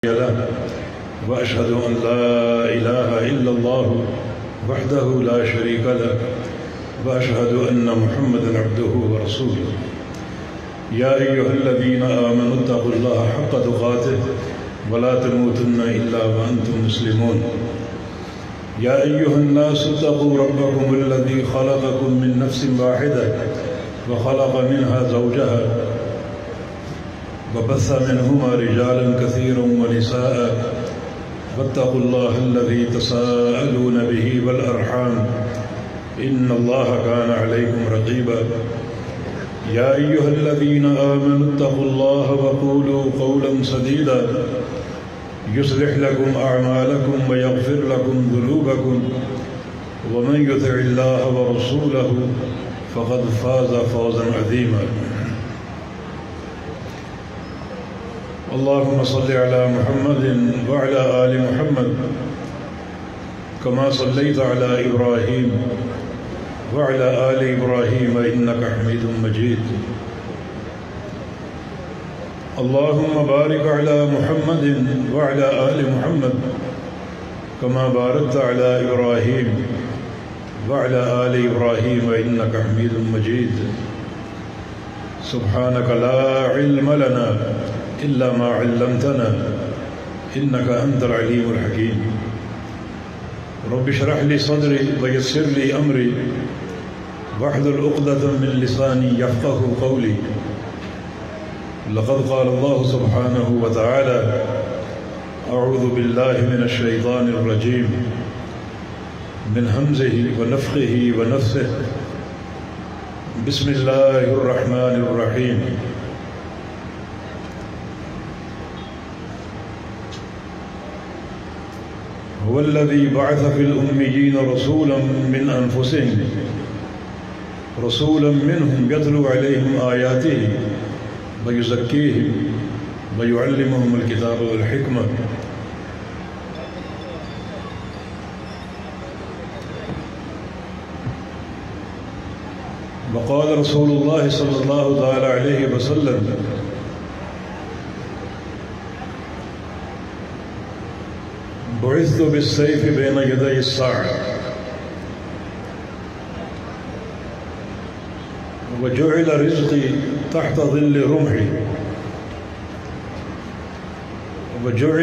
له وأشهد أن لا إله إلا الله وحده لا شريك له وأشهد أن محمدا عبده ورسوله يا أيها الذين آمنوا اتقوا الله حق تقاته ولا تموتن إلا وأنتم مسلمون يا أيها الناس اتقوا ربكم الذي خلقكم من نفس واحدة وخلق منها زوجها وبث منهما رجالا كثيرا ونساء واتقوا الله الذي تساءلون به والأرحام إن الله كان عليكم رقيبا يا أيها الذين آمنوا اتقوا الله وقولوا قولا سديدا يصلح لكم أعمالكم ويغفر لكم ذنوبكم ومن يطع الله ورسوله فقد فاز فوزا عظيما اللهم صل على محمد وعلى آل محمد كما صليت على إبراهيم وعلى آل إبراهيم إنك حميد مجيد اللهم بارك على محمد وعلى آل محمد كما باركت على إبراهيم وعلى آل إبراهيم إنك حميد مجيد سبحانك لا علم لنا إلا ما علمتنا إنك أنت العليم الحكيم رب اشرح لي صدري ويسر لي أمري واحلل عقدة من لساني يفقه قولي لقد قال الله سبحانه وتعالى أعوذ بالله من الشيطان الرجيم من همزه ونفخه ونفثه بسم الله الرحمن الرحيم هو الذي بعث في الأميين رسولا من أنفسهم رسولا منهم يتلو عليهم آياته ويزكيهم ويعلمهم الكتاب والحكمة وقال رسول الله صلى الله تعالى عليه وسلم بعثت بالسيف بين يدي الساعة وجعل رزقي تحت ظل رمحي وجعل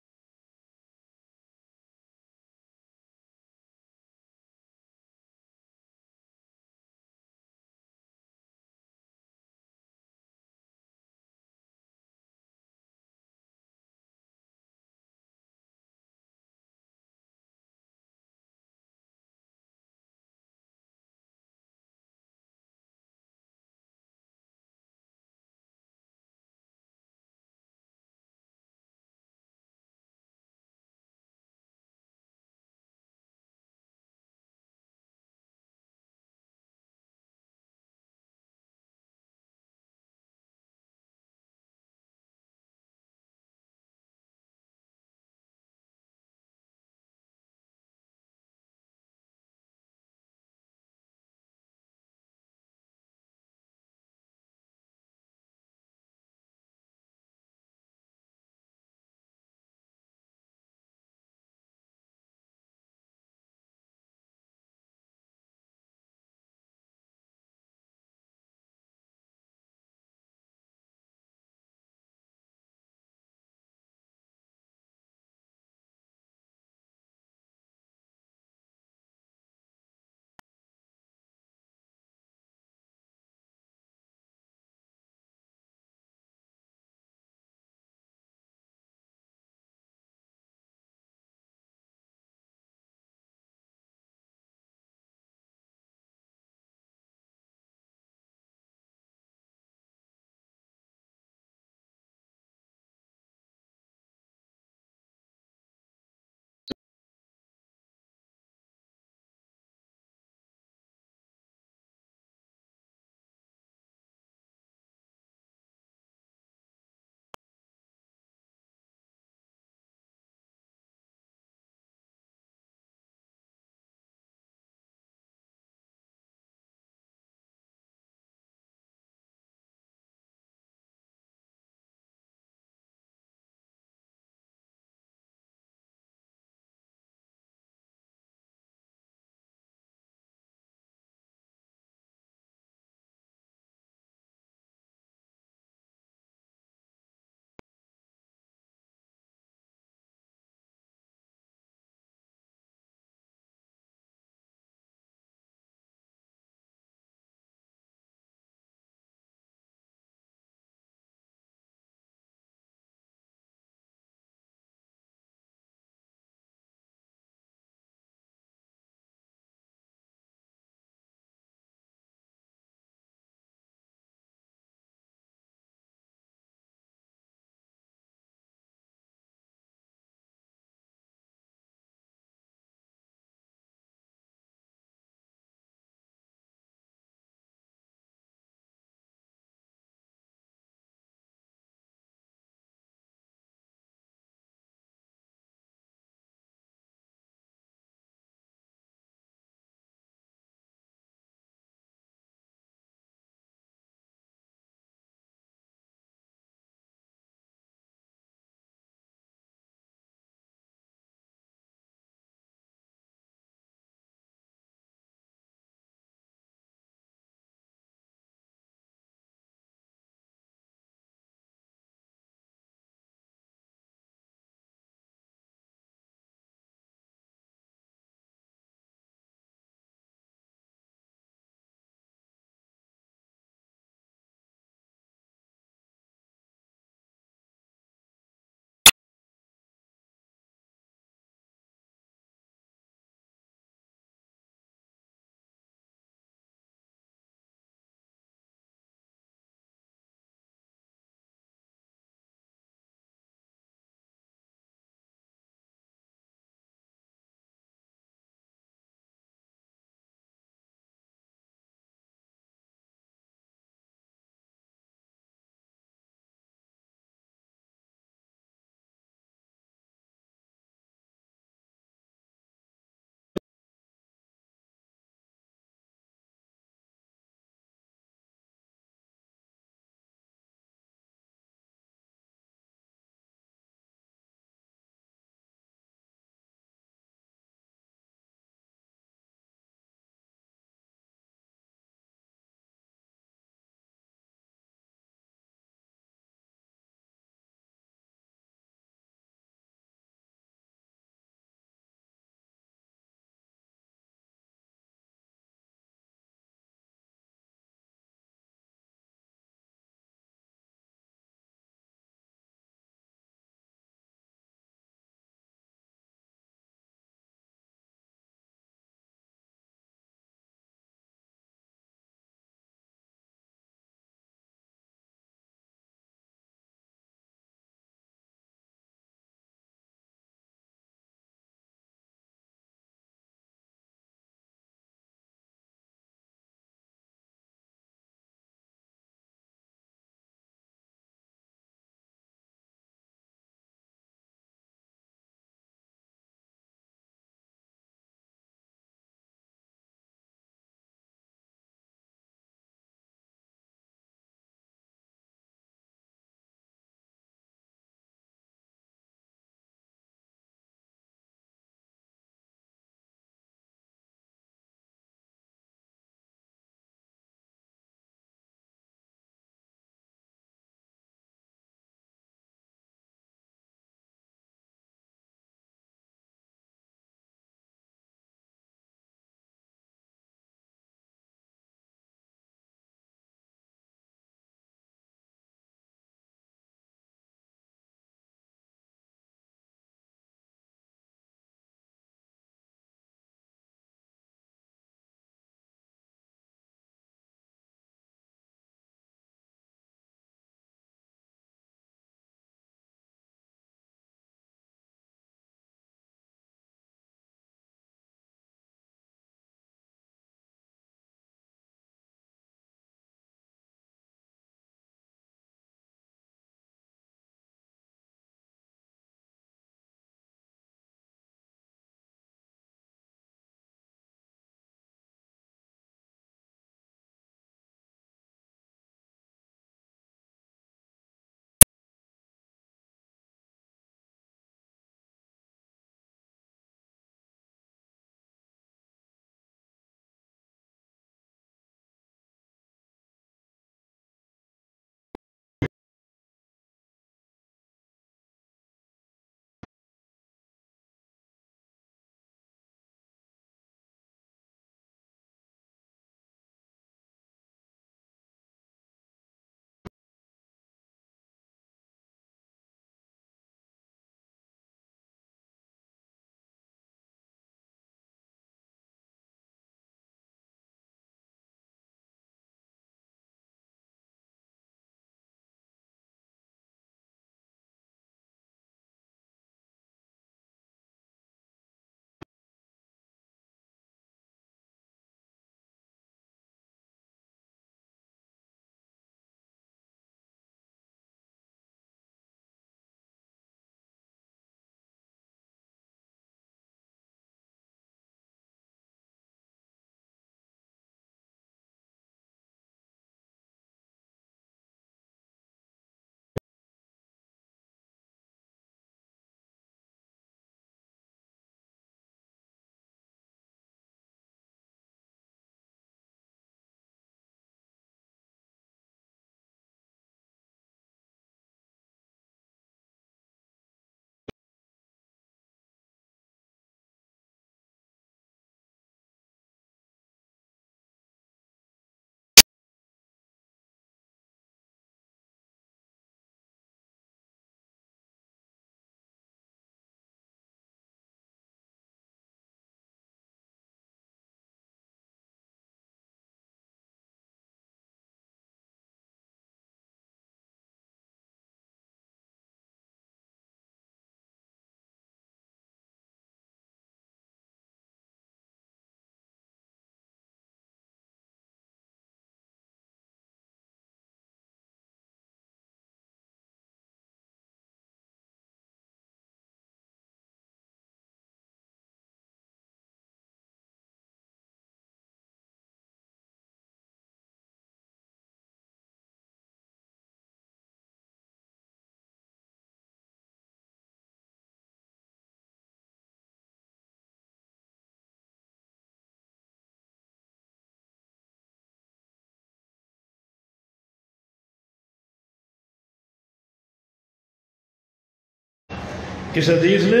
اس حدیث نے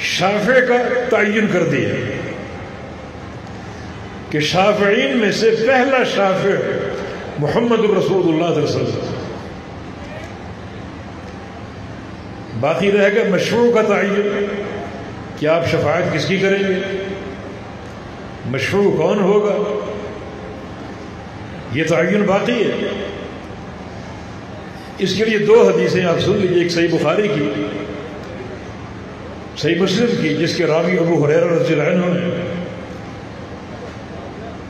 شافع کا تعین کر دیا کہ شافعین میں سے پہلا شافع محمد رسول اللہ صلی اللہ علیہ وسلم. باقی رہ گا مشروع کا تعین کہ آپ شفاعت کس کی کریں گے، مشروع کون ہوگا، یہ تعین باقی ہے. اس کے لیے دو حدیثیں آپ سن لیجیے، ایک صحیح بخاری کی، صحیح مسلم کی، جس کے راوی ابو ہریرہ رضی اللہ عنہ ہیں.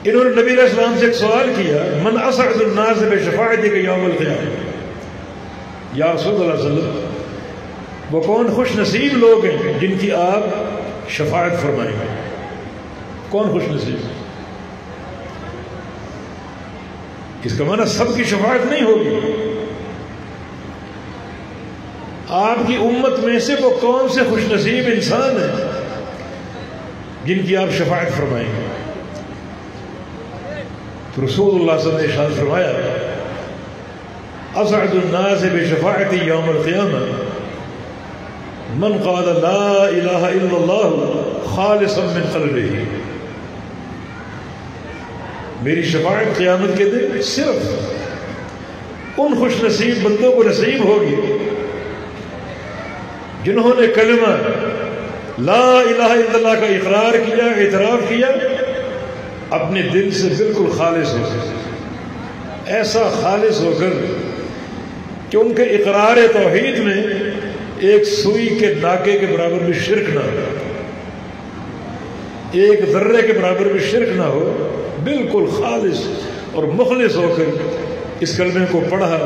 انہوں نے نبی علیہ السلام سے ایک سوال کیا، من اسعد الناس بشفاعتک یوم القیامہ، یا رسول اللہ صلی اللہ علیہ وسلم وہ کون خوش نصیب لوگ ہیں جن کی آپ شفاعت فرمائیں گے، کون خوش نصیب؟ اس کا معنی سب کی شفاعت نہیں ہوگی، آپ کی امت میں سے وہ کون سے خوش نصیب انسان ہیں جن کی آپ شفاعت فرمائیں گے. تو رسول اللہ صلی اللہ علیہ وسلم نے ارشاد فرمایا، اسعد الناس بشفاعتی یوم القیامہ من قال لا الہ الا اللہ خالصا من قلبہ. میری شفاعت قیامت کے دن صرف ان خوش نصیب بندوں کو نصیب ہوگی جنہوں نے کلمہ لا الہ الا اللہ کا اقرار کیا، اعتراف کیا، اپنے دل سے بالکل خالص ہو کر، ایسا خالص ہو کر کہ ان کے اقرار توحید میں ایک سوئی کے ناکے کے برابر بھی شرک نہ ہو، ایک ذرے کے برابر بھی شرک نہ ہو، بالکل خالص اور مخلص ہو کر اس کلمے کو پڑھا،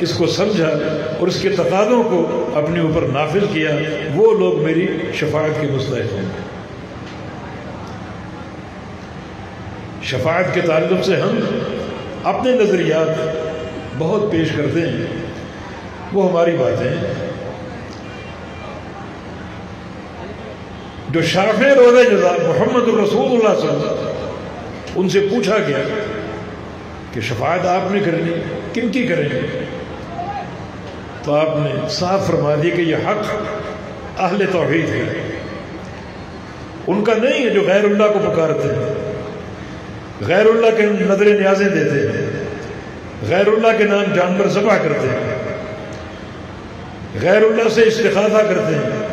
اس کو سمجھا اور اس کے تقاضوں کو اپنے اوپر نافذ کیا، وہ لوگ میری شفاعت کے مستحق ہیں. شفاعت کے تعلق سے ہم اپنے نظریات بہت پیش کرتے ہیں، وہ ہماری باتیں ہیں. جو شافع روزہ جزا محمد الرسول اللہ صلی اللہ علیہ وسلم، ان سے پوچھا گیا کہ شفاعت آپ نے کرنی، کن کی کریں گے؟ تو آپ نے صاف فرما دیا کہ یہ حق اہل توحید ہے، ان کا نہیں ہے جو غیر اللہ کو پکارتے ہیں، غیر اللہ کے نظر نیازیں دیتے ہیں، غیر اللہ کے نام جانور ذبح کرتے ہیں، غیر اللہ سے استغاثہ کرتے ہیں،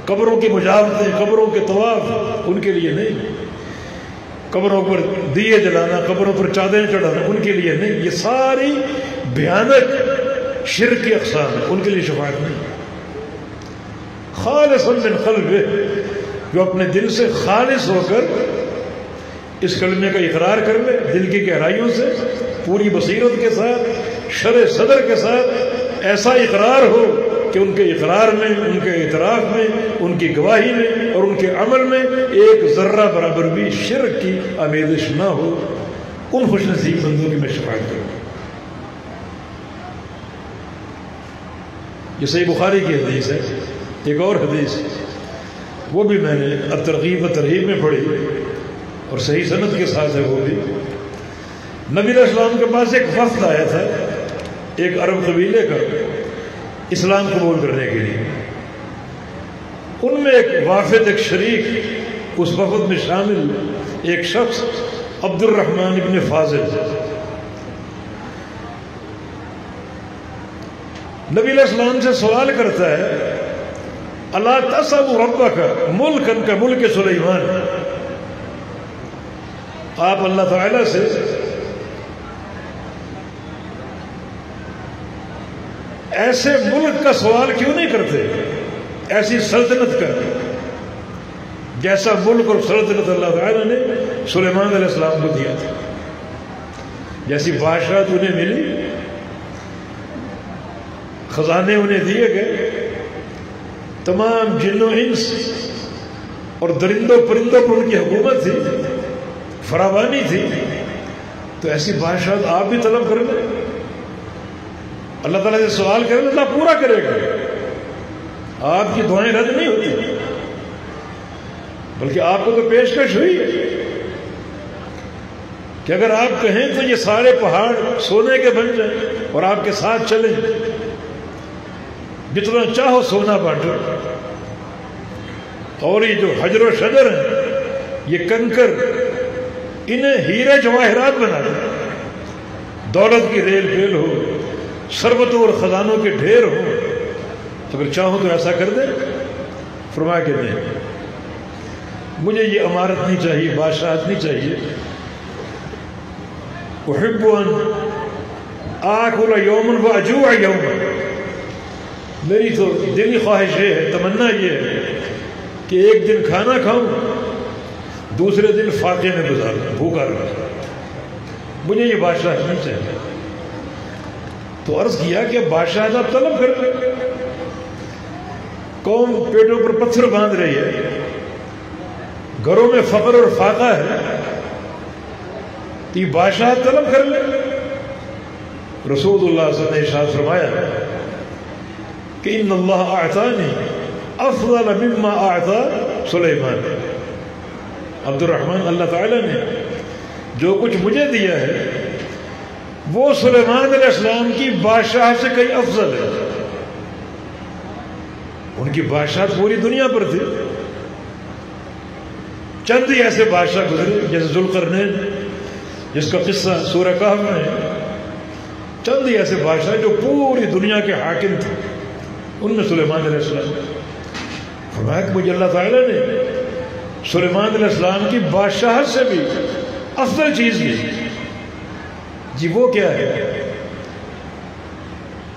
قبروں کی مجاورتیں، قبروں کے طواف، ان کے لیے نہیں. قبروں پر دیے جلانا، قبروں پر چادریں چڑھانا، ان کے لیے نہیں. یہ ساری بھیانک شرک کی اقسام ہے، ان کے لیے شفاعت نہیں. خالص من قلبہ، جو اپنے دل سے خالص ہو کر اس کلمے کا اقرار کر لے، دل کی گہرائیوں سے، پوری بصیرت کے ساتھ، شرح صدر کے ساتھ ایسا اقرار ہو کہ ان کے اقرار میں، ان کے اعتراف میں، ان کی گواہی میں اور ان کے عمل میں ایک ذرہ برابر بھی شرک کی آمیزش نہ ہو، ان خوش نصیب بندوں کی میں شفاعت کروں. یہ صحیح بخاری کی حدیث ہے. ایک اور حدیث وہ بھی میں نے الترغیب و ترہیب میں پڑھی اور صحیح سند کے ساتھ ہے. وہ بھی نبی علیہ السلام کے پاس ایک وفد آیا تھا، ایک عرب قبیلے کا، اسلام قبول کرنے کے لیے. ان میں ایک وافد، ایک شریک، اس وفد میں شامل ایک شخص عبد الرحمن ابن فاضل. نبی علیہ السلام سے سوال کرتا ہے، الا تسأل ربک ملکا کملک سلیمان. آپ اللہ تعالیٰ سے ایسے ملک کا سوال کیوں نہیں کرتے، ایسی سلطنت کا جیسا ملک اور سلطنت اللہ تعالیٰ نے سلیمان علیہ السلام کو دیا تھا، جیسی بادشاہت انہیں ملی، خزانے انہیں دیے گئے، تمام جن و انس اور درندوں پرندوں پر ان کی حکومت تھی، فراوانی تھی. تو ایسی بادشاہت آپ بھی طلب کر لیں، اللہ تعالیٰ سے سوال کریں، اللہ پورا کرے گا. آپ کی دعائیں رد نہیں ہوتی، بلکہ آپ کو تو پیشکش ہوئی ہے کہ اگر آپ کہیں تو یہ سارے پہاڑ سونے کے بن جائیں اور آپ کے ساتھ چلیں، جتنا چاہو سونا بانٹو. اور یہ جو حجر و شجر ہیں، یہ کنکر، انہیں ہیرے جواہرات بنا دیں، دولت کی ریل پیل ہو، ثروتوں اور خزانوں کے ڈھیر ہو، اگر چاہو تو ایسا کر دیں۔ فرمایا کہ نہیں، مجھے یہ عمارت نہیں چاہیے، بادشاہت نہیں چاہیے۔ احب ان آکل یوما واجوع یوما، میری تو دلی خواہش یہ ہے، تمنا یہ ہے کہ ایک دن کھانا کھاؤں، دوسرے دن فاقے میں گزاروں، بھوکا رہوں، مجھے یہ بادشاہت نہیں چاہیے۔ تو عرض کیا کہ بادشاہت آپ طلب کر لیں، قوم پیٹوں پر پتھر باندھ رہی ہے، گھروں میں فقر اور فاقہ ہے، تو یہ بادشاہت طلب کر لیں۔ رسول اللہ صلی اللہ علیہ وسلم نے ارشاد فرمایا کہ ان اللہ اعطانی افضل مما اعطى سلیمان، عبد الرحمن، اللہ تعالیٰ نے جو کچھ مجھے دیا ہے وہ سلیمان علیہ السلام کی بادشاہ سے کئی افضل ہے۔ ان کی بادشاہت پوری دنیا پر تھی، چند ہی ایسے بادشاہ گزرے جیسے ذوالقرنین جس کا قصہ سورہ کہف میں ہے، چند ہی ایسے بادشاہ جو پوری دنیا کے حاکم تھے، ان میں سلیمان علیہ السلام۔ فرمایا کہ مجھے اللہ تعالیٰ نے سلیمان علیہ السلام کی بادشاہت سے بھی افضل چیز دی۔ جی وہ کیا ہے؟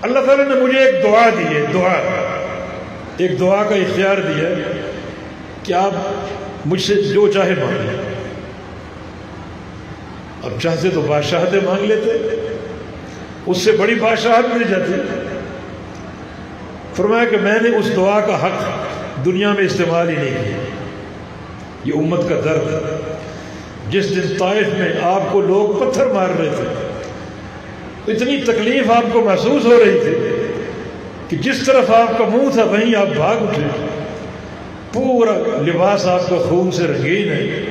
اللہ تعالیٰ نے مجھے ایک دعا دی ہے، ایک دعا کا اختیار دیا ہے کہ آپ مجھ سے جو چاہے مانگ لیں۔ اب چاہتے تو بادشاہتیں مانگ لیتے، اس سے بڑی بادشاہت مل جاتی۔ فرمایا کہ میں نے اس دعا کا حق دنیا میں استعمال ہی نہیں کیا۔ یہ امت کا درد ہے۔ جس دن طائف میں آپ کو لوگ پتھر مار رہے تھے، اتنی تکلیف آپ کو محسوس ہو رہی تھی کہ جس طرف آپ کا منہ تھا وہیں آپ بھاگ اٹھے، پورا لباس آپ کا خون سے رنگین ہے۔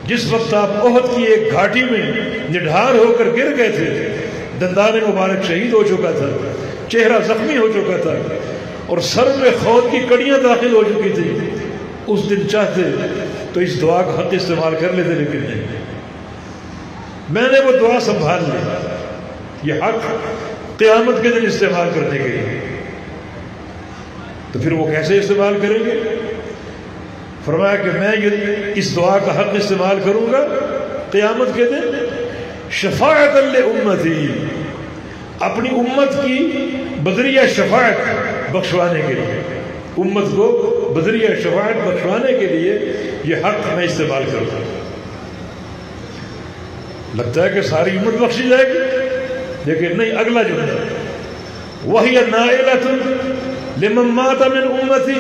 جس وقت آپ احد کی ایک گھاٹی میں نڈھار ہو کر گر گئے تھے، دندان مبارک شہید ہو چکا تھا، چہرہ زخمی ہو چکا تھا اور سر میں خود کی کڑیاں داخل ہو چکی تھی، اس دن چاہتے تو اس دعا کا حق استعمال کر لیتے، لیکن نہیں۔ میں نے وہ دعا سنبھال لی، یہ حق قیامت کے دن استعمال کرنے کے لیے۔ تو پھر وہ کیسے استعمال کریں گے؟ فرمایا کہ میں اس دعا کا حق استعمال کروں گا قیامت کے دن شفاعت لامتی، اپنی امت کی بذریعہ شفاعت بخشوانے کے لیے، امت کو بذریعہ شفاعت بخشوانے کے لیے یہ حق میں استعمال کروں گا۔ لگتا ہے کہ ساری امت بخشی جائے گی، لیکن نہیں، اگلا جملہ وَهِيَ نَائِلَةٌ لِمَن مَّاتَ مِنْ أُمَّتِي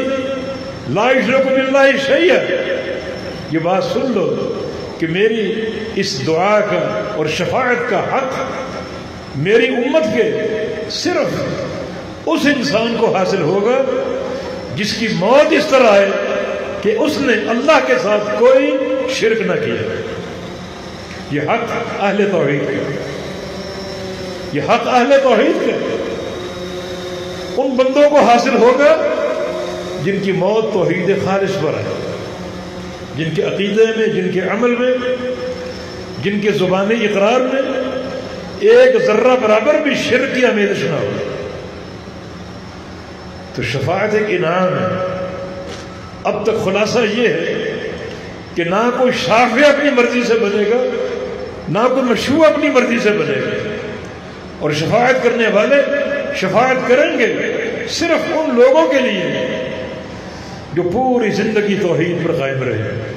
لَا يُشْرِكُ بِاللَّهِ شَيْئًا۔ یہ بات سن لو کہ میری اس دعا کا اور شفاعت کا حق میری امت کے صرف اس انسان کو حاصل ہوگا جس کی موت اس طرح ہے کہ اس نے اللہ کے ساتھ کوئی شرک نہ کیا۔ یہ حق اہل توحید کا، یہ حق اہل توحید کا ان بندوں کو حاصل ہوگا جن کی موت توحید خالص پر ہے، جن کے عقیدے میں، جن کے عمل میں، جن کے زبانی اقرار میں ایک ذرہ برابر بھی شرک کی آمیزش نہ ہو۔ تو شفاعت ایک انعام ہے۔ اب تک خلاصہ یہ ہے کہ نہ کوئی شافع اپنی مرضی سے بنے گا، نہ کوئی مشروع اپنی مرضی سے بنے گا، اور شفاعت کرنے والے شفاعت کریں گے صرف ان لوگوں کے لیے جو پوری زندگی توحید پر قائم رہے۔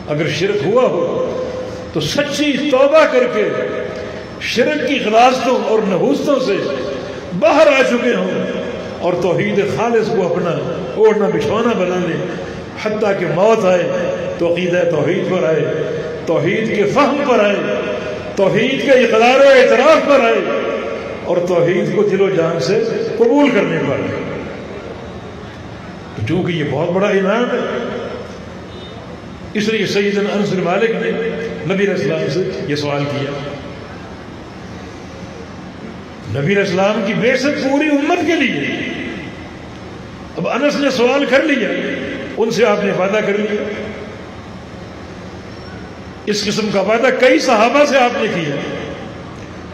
اگر شرک ہوا ہو تو سچی توبہ کر کے شرک کی غلاظتوں اور نحوستوں سے باہر آ چکے ہوں اور توحید خالص کو اپنا اوڑھنا بچھونا بنا لیں، حتیٰ کہ موت آئے تو عقیدہ توحید پر آئے، توحید کے فہم پر آئے، توحید کے اقرار و اعتراف پر آئے اور توحید کو دل و جان سے قبول کرنے پر آئے۔ چونکہ یہ بہت بڑا انعام ہے، اس لیے سیدنا انس بن مالک نے نبی علیہ السلام سے یہ سوال کیا۔ نبی علیہ السلام کی بعثت پوری امت کے لیے۔ اب انس نے سوال کر لیا ان سے آپ نے وعدہ کر لیا. اس قسم کا وعدہ کئی صحابہ سے آپ نے کیا.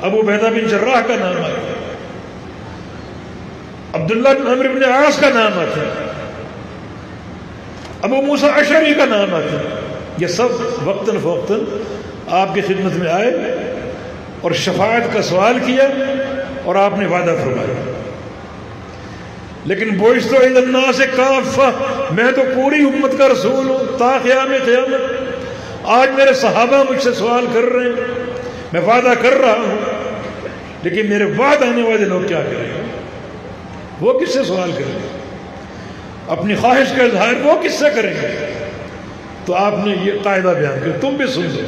ابو عبیدہ بن جراح کا نام آتا ہے, عبداللہ بن عمرو بن عاص کا نام آتا ہے, ابو موسیٰ اشعری کا نام آتا ہے. یہ سب وقتاً فوقتاً آپ کی خدمت میں آئے اور شفاعت کا سوال کیا اور آپ نے وعدہ فرمایا. لیکن بعثت الی الناس کافہ, میں تو پوری امت کا رسول ہوں تا قیام قیامت. آج میرے صحابہ مجھ سے سوال کر رہے ہیں, میں وعدہ کر رہا ہوں, لیکن میرے بعد آنے والے لوگ کیا کریں گے؟ وہ کس سے سوال کریں گے؟ اپنی خواہش کا اظہار وہ کس سے کریں گے؟ تو آپ نے یہ قاعدہ بیان کیا, تم بھی سن لو,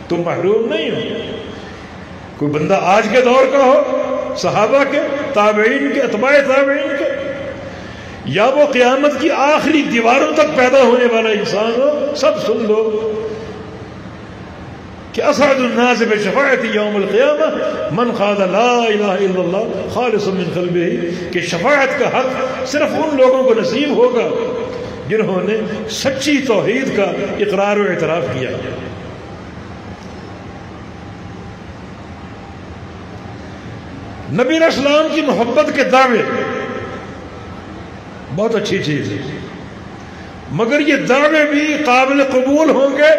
تم محروم نہیں ہو. کوئی بندہ آج کے دور کا ہو, صحابہ کے, تابعین کے, اتباع تابعین کے, یا وہ قیامت کی آخری دیواروں تک پیدا ہونے والا انسان ہو, سب سن لو کہ اسعد الناس بشفاعتی یوم القیامہ من قال لا الہ الا اللہ خالصا من قلبہ, کہ شفاعت کا حق صرف ان لوگوں کو نصیب ہوگا جنہوں نے سچی توحید کا اقرار و اعتراف کیا. نبی علیہ السلام کی محبت کے دعوے بہت اچھی چیز ہے, مگر یہ دعوے بھی قابل قبول ہوں گے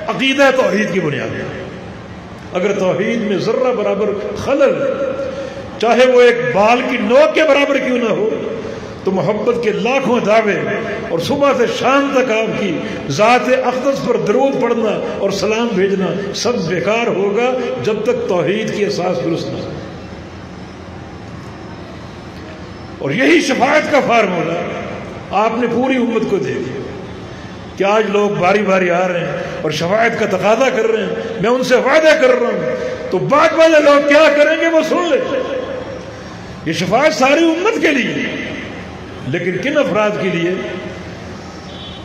عقیدہ توحید کی بنیاد پر. اگر توحید میں ذرہ برابر خلل, چاہے وہ ایک بال کی نوک کے برابر کیوں نہ ہو, تو محبت کے لاکھوں دعوے اور صبح سے شام تک آپ کی ذات اقدس پر درود پڑھنا اور سلام بھیجنا سب بیکار ہوگا جب تک توحید کی اساس درست نہ ہو. اور یہی شفاعت کا فارمولہ آپ نے پوری امت کو دے دیا کہ آج لوگ باری باری آ رہے ہیں اور شفاعت کا تقاضا کر رہے ہیں, میں ان سے وعدہ کر رہا ہوں, تو بعد والے لوگ کیا کریں گے وہ سن لیں. یہ شفاعت ساری امت کے لیے, لیکن کن افراد کے لیے؟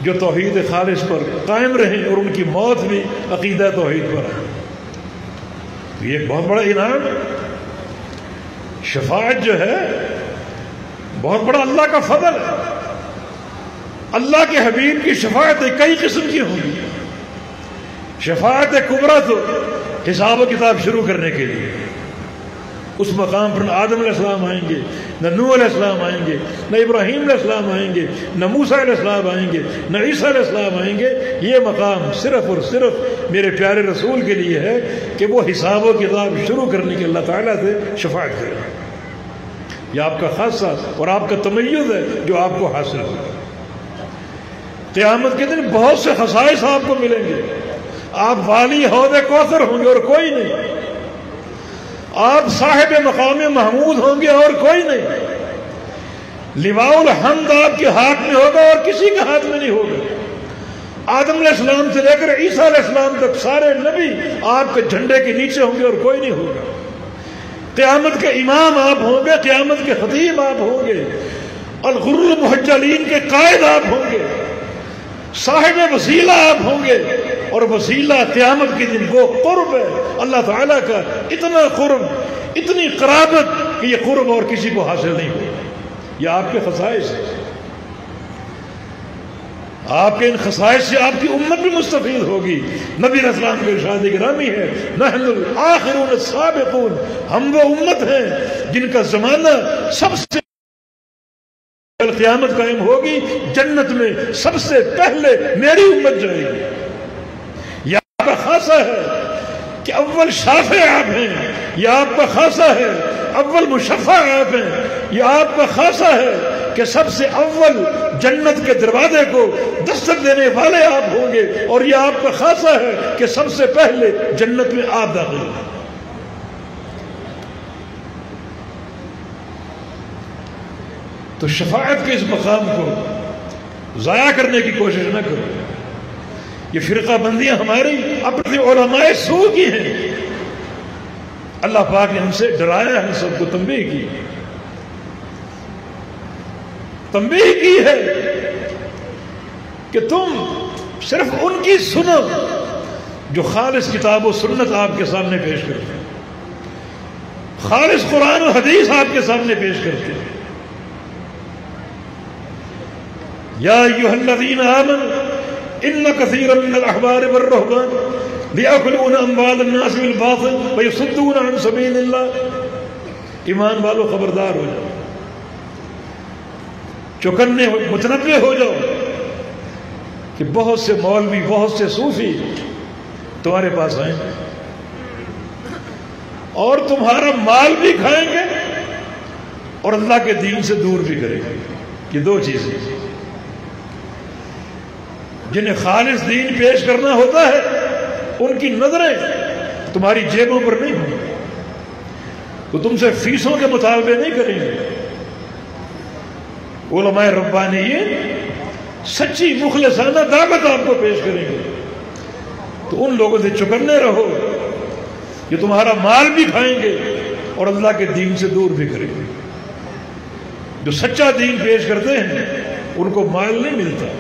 جو توحید خالص پر قائم رہیں اور ان کی موت بھی عقیدہ توحید پر ہے. یہ ایک بہت بڑا انعام. شفاعت جو ہے بہت بڑا اللہ کا فضل ہے. اللہ کے حبیب کی شفاعت کئی قسم کی ہوں گی. شفاعت کبریٰ تو حساب و کتاب شروع کرنے کے لیے, اس مقام پر نہ آدم علیہ السلام آئیں گے, نہ نوح علیہ السلام آئیں گے, نہ ابراہیم علیہ السلام آئیں گے, نہ موسیٰ علیہ السلام آئیں گے, نہ عیسیٰ علیہ السلام آئیں گے. یہ مقام صرف اور صرف میرے پیارے رسول کے لیے ہے کہ وہ حساب و کتاب شروع کرنے کے اللہ تعالیٰ سے شفاعت کریں. یہ آپ کا خاصہ اور آپ کا تمیز ہے جو آپ کو حاصل ہوگا. قیامت کے دن بہت سے خصائص آپ کو ملیں گے. آپ والی حوض کوثر ہوں گے اور کوئی نہیں. آپ صاحب مقام محمود ہوں گے اور کوئی نہیں. لواء الحمد آپ کے ہاتھ میں ہوگا اور کسی کے ہاتھ میں نہیں ہوگا. آدم علیہ السلام سے لے کر عیسیٰ علیہ السلام تک سارے نبی آپ کے جھنڈے کے نیچے ہوں گے اور کوئی نہیں ہوگا. قیامت کے امام آپ ہوں گے, قیامت کے خطیب آپ ہوں گے, الغر المحجلین کے قائد آپ ہوں گے, صاحب وسیلہ آپ ہوں گے. اور وسیلہ قیامت کے دن وہ قرب ہے اللہ تعالیٰ کا, اتنا قرب, اتنی قرابت کہ یہ قرب اور کسی کو حاصل نہیں ہوگا. یہ آپ کے خصائص ہیں. آپ کے ان خصائص سے آپ کی امت بھی مستفید ہوگی. نبی علیہ السلام کے ارشاد گرامی ہے, نحن الآخرون السابقون, ہم وہ امت ہیں جن کا زمانہ سب سے قیامت قائم ہوگی, جنت میں سب سے پہلے میری امت جائے گی. یہ آپ کا خاصہ ہے کہ اول شافع آپ ہیں. یہ آپ کا خاصہ ہے اول مشفع آپ ہیں. یہ آپ کا خاصہ ہے کہ سب سے اول جنت کے دروازے کو دستک دینے والے آپ ہوں گے. اور یہ آپ کا خاصہ ہے کہ سب سے پہلے جنت میں آپ داخل ہوں. تو شفاعت کے اس مقام کو ضائع کرنے کی کوشش نہ کرو. یہ فرقہ بندیاں ہماری اپنے علماء سو کی ہیں. اللہ پاک نے ہم سے ڈرایا, ہم سب کو تنبیہ کی ہے کہ تم صرف ان کی سنو جو خالص کتاب و سنت آپ کے سامنے پیش کرتے ہیں, خالص قرآن و حدیث آپ کے سامنے پیش کرتے ہیں. یا ایھا الذین آمنوا ان کثیرا من الاحبار والرهبان لیأکلون اموال الناس بالباطل ویصدون عن سبیل اللہ. ایمان والو خبردار ہو جاؤ، چوکنے متنبہ ہو جاؤ کہ بہت سے مولوی، بہت سے صوفی تمہارے پاس آئیں گے اور تمہارا مال بھی کھائیں گے اور اللہ کے دین سے دور بھی کریں گے. یہ دو چیزیں جنہیں خالص دین پیش کرنا ہوتا ہے ان کی نظریں تمہاری جیبوں پر نہیں ہوں، وہ تم سے فیسوں کے مطالبے نہیں کریں گے. علماء ربانیین سچی مخلصانہ دعوت آپ کو پیش کریں گے، تو ان لوگوں سے چکنے رہو جو تمہارا مال بھی کھائیں گے اور اللہ کے دین سے دور بھی کریں گے. جو سچا دین پیش کرتے ہیں ان کو مال نہیں ملتا،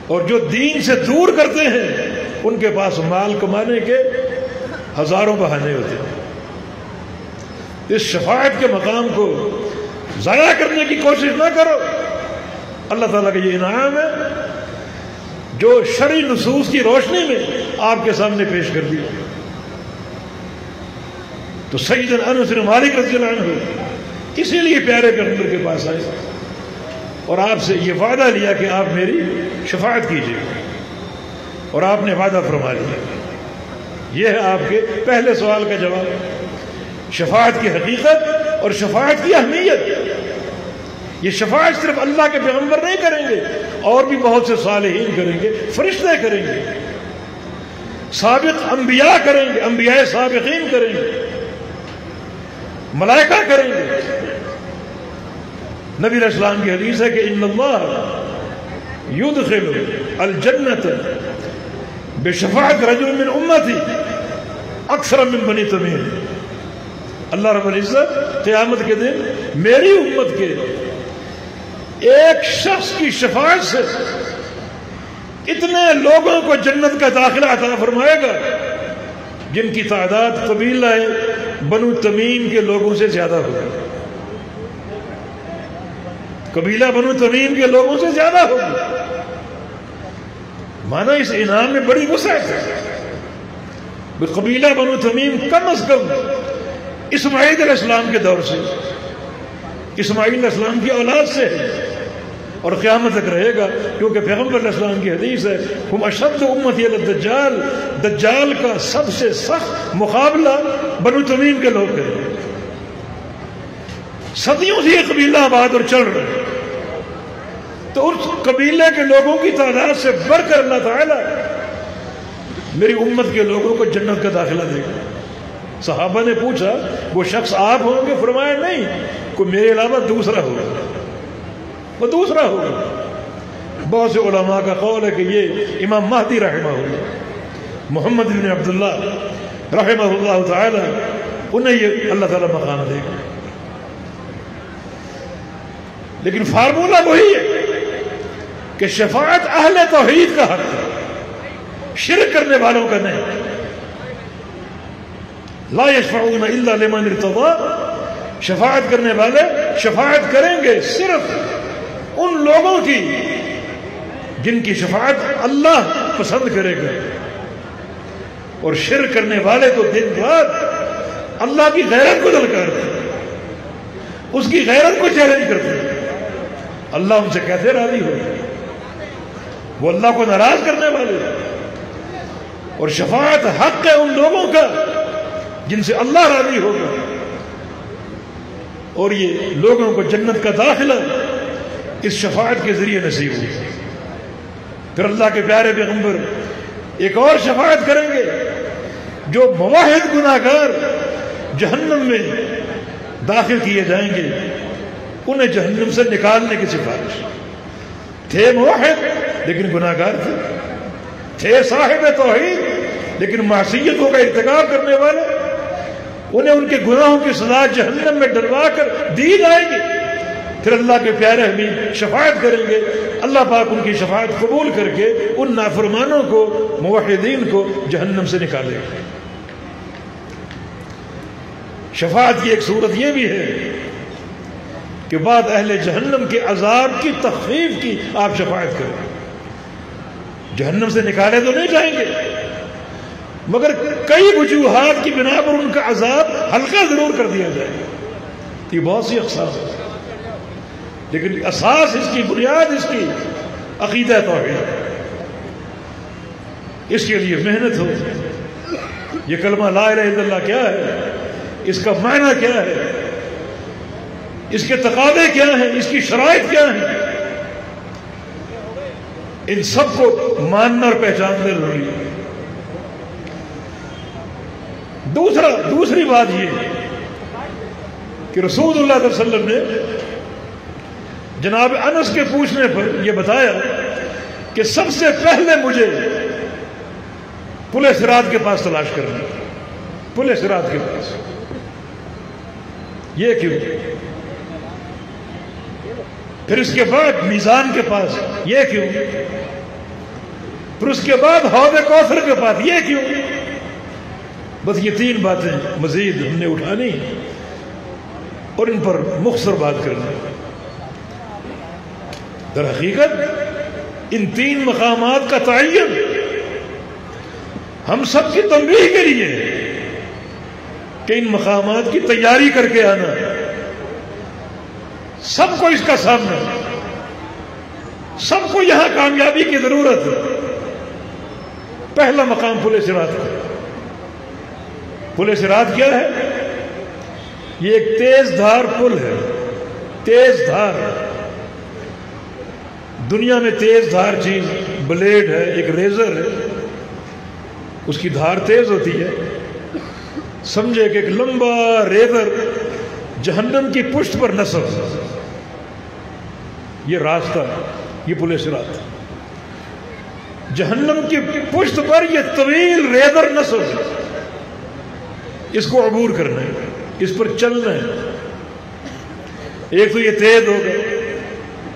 اور جو دین سے دور کرتے ہیں ان کے پاس مال کمانے کے ہزاروں بہانے ہوتے ہیں. اس شفاعت کے مقام کو ضائع کرنے کی کوشش نہ کرو. اللہ تعالیٰ کا یہ انعام ہے جو شرعی نصوص کی روشنی میں آپ کے سامنے پیش کر دیا. تو سیدنا انس بن مالک رضی اللہ عنہ اسی لیے پیارے پیغمبر کے پاس آئے اور آپ سے یہ وعدہ لیا کہ آپ میری شفاعت کیجیے، اور آپ نے وعدہ فرما لیا. یہ ہے آپ کے پہلے سوال کا جواب، شفاعت کی حقیقت اور شفاعت کی اہمیت. یہ شفاعت صرف اللہ کے پیغمبر نہیں کریں گے، اور بھی بہت سے صالحین کریں گے، فرشتے کریں گے، سابق انبیاء کریں گے، انبیاء سابقین کریں گے، ملائکہ کریں گے. نبی علیہ السلام کی حدیث ہے کہ ان اللہ یدخل الجنت بشفاعت رجل من امتی اکثر من بنی تمیم. اللہ رب العزت قیامت کے دن میری امت کے ایک شخص کی شفاعت سے اتنے لوگوں کو جنت کا داخلہ عطا فرمائے گا جن کی تعداد قبیلہ بنو تمیم کے لوگوں سے زیادہ ہوگی. قبیلہ بنو تمیم کے لوگوں سے زیادہ ہوگی. مانا اس انعام میں بڑی وسعت ہے. قبیلہ بنو تمیم کم از کم اسماعیل علیہ السلام کے دور سے، اسماعیل علیہ السلام کی اولاد سے ہے اور قیامت تک رہے گا، کیونکہ پیغمبر علیہ السلام کی حدیث ہے ہم اشد امتی علی الدجال، دجال کا سب سے سخت مقابلہ بنو تمیم کے لوگ کریں گے. صدیوں سے یہ قبیلہ آباد اور چل رہے ہیں، تو اس قبیلے کے لوگوں کی تعداد سے بڑھ کر اللہ تعالیٰ میری امت کے لوگوں کو جنت کا داخلہ دے گا. صحابہ نے پوچھا وہ شخص آپ ہوں گے؟ فرمایا نہیں، کوئی میرے علاوہ دوسرا ہوگا، وہ دوسرا ہوگا. بہت سے علماء کا قول ہے کہ یہ امام مہدی رحمہ اللہ، محمد بن عبداللہ رحمہ اللہ تعالی، انہیں یہ اللہ تعالیٰ مقام دے گا. لیکن فارمولہ وہی ہے کہ شفاعت اہل توحید کا حق ہے، شرک کرنے والوں کا نہیں. لا یشفعون الا لمن ارتضى، شفاعت کرنے والے شفاعت کریں گے صرف ان لوگوں کی جن کی شفاعت اللہ پسند کرے گا. اور شرک کرنے والے تو دن رات اللہ کی غیرت کو دلکارتے ہیں، اس کی غیرت کو چیلنج کرتے ہیں. اللہ ان سے کیسے راضی ہو؟ وہ اللہ کو ناراض کرنے والے. اور شفاعت حق ہے ان لوگوں کا جن سے اللہ راضی ہوگا، اور یہ لوگوں کو جنت کا داخلہ اس شفاعت کے ذریعے نصیب ہوگا. پھر اللہ کے پیارے پیغمبر ایک اور شفاعت کریں گے، جو موحد گناہگار جہنم میں داخل کیے جائیں گے انہیں جہنم سے نکالنے کی سفارش. تھے موحد لیکن گناہگار تھے صاحب توحید لیکن معصیتوں کا ارتکاب کرنے والے، انہیں ان کے گناہوں کی سزا جہنم میں ڈلوا کر دی جائے گی. پھر اللہ کے پیارے حبیب شفاعت کریں گے، اللہ پاک ان کی شفاعت قبول کر کے ان نافرمانوں کو، موحدین کو جہنم سے نکالے گا. شفاعت کی ایک صورت یہ بھی ہے کہ بعد اہل جہنم کے عذاب کی تخفیف کی آپ شفاعت کریں. جہنم سے نکالے تو نہیں جائیں گے، مگر کئی وجوہات کی بنا پر ان کا عذاب ہلکا ضرور کر دیا جائے گا. یہ بہت سی اقسام ہے، لیکن اساس اس کی، بنیاد اس کی عقیدہ توحید. اس کے لیے محنت ہو. یہ کلمہ لا الہ الا اللہ کیا ہے، اس کا معنی کیا ہے، اس کے تقاضے کیا ہیں، اس کی شرائط کیا ہیں، ان سب کو ماننا اور پہچاننا ضروری ہے. دوسری بات یہ کہ رسول اللہ صلی اللہ علیہ وسلم نے جناب انس کے پوچھنے پر یہ بتایا کہ سب سے پہلے مجھے پل صراط کے پاس تلاش کرنا، پل صراط کے پاس. یہ کیوں؟ پھر اس کے بعد میزان کے پاس، یہ کیوں؟ پھر اس کے بعد حوض کوثر کے پاس، یہ کیوں؟ بس یہ تین باتیں مزید ہم نے اٹھانی اور ان پر مختصر بات کرنی. در حقیقت ان تین مقامات کا تعین ہم سب کی تنبیہ کے لیے کہ ان مقامات کی تیاری کر کے آنا. سب کو اس کا سامنا، سب کو یہاں کامیابی کی ضرورت ہے. پہلا مقام پل صراط ہے. پل صراط کیا ہے؟ یہ ایک تیز دھار پل ہے. تیز دھار، دنیا میں تیز دھار چیز بلیڈ ہے، ایک ریزر ہے، اس کی دھار تیز ہوتی ہے. سمجھے کہ ایک لمبا ریزر جہنم کی پشت پر نصب، یہ راستہ، یہ پل صراط. جہنم کی پشت پر یہ طویل ریزر نصب، اس کو عبور کرنا ہے، اس پر چلنا ہے. ایک تو یہ تیز ہوگا.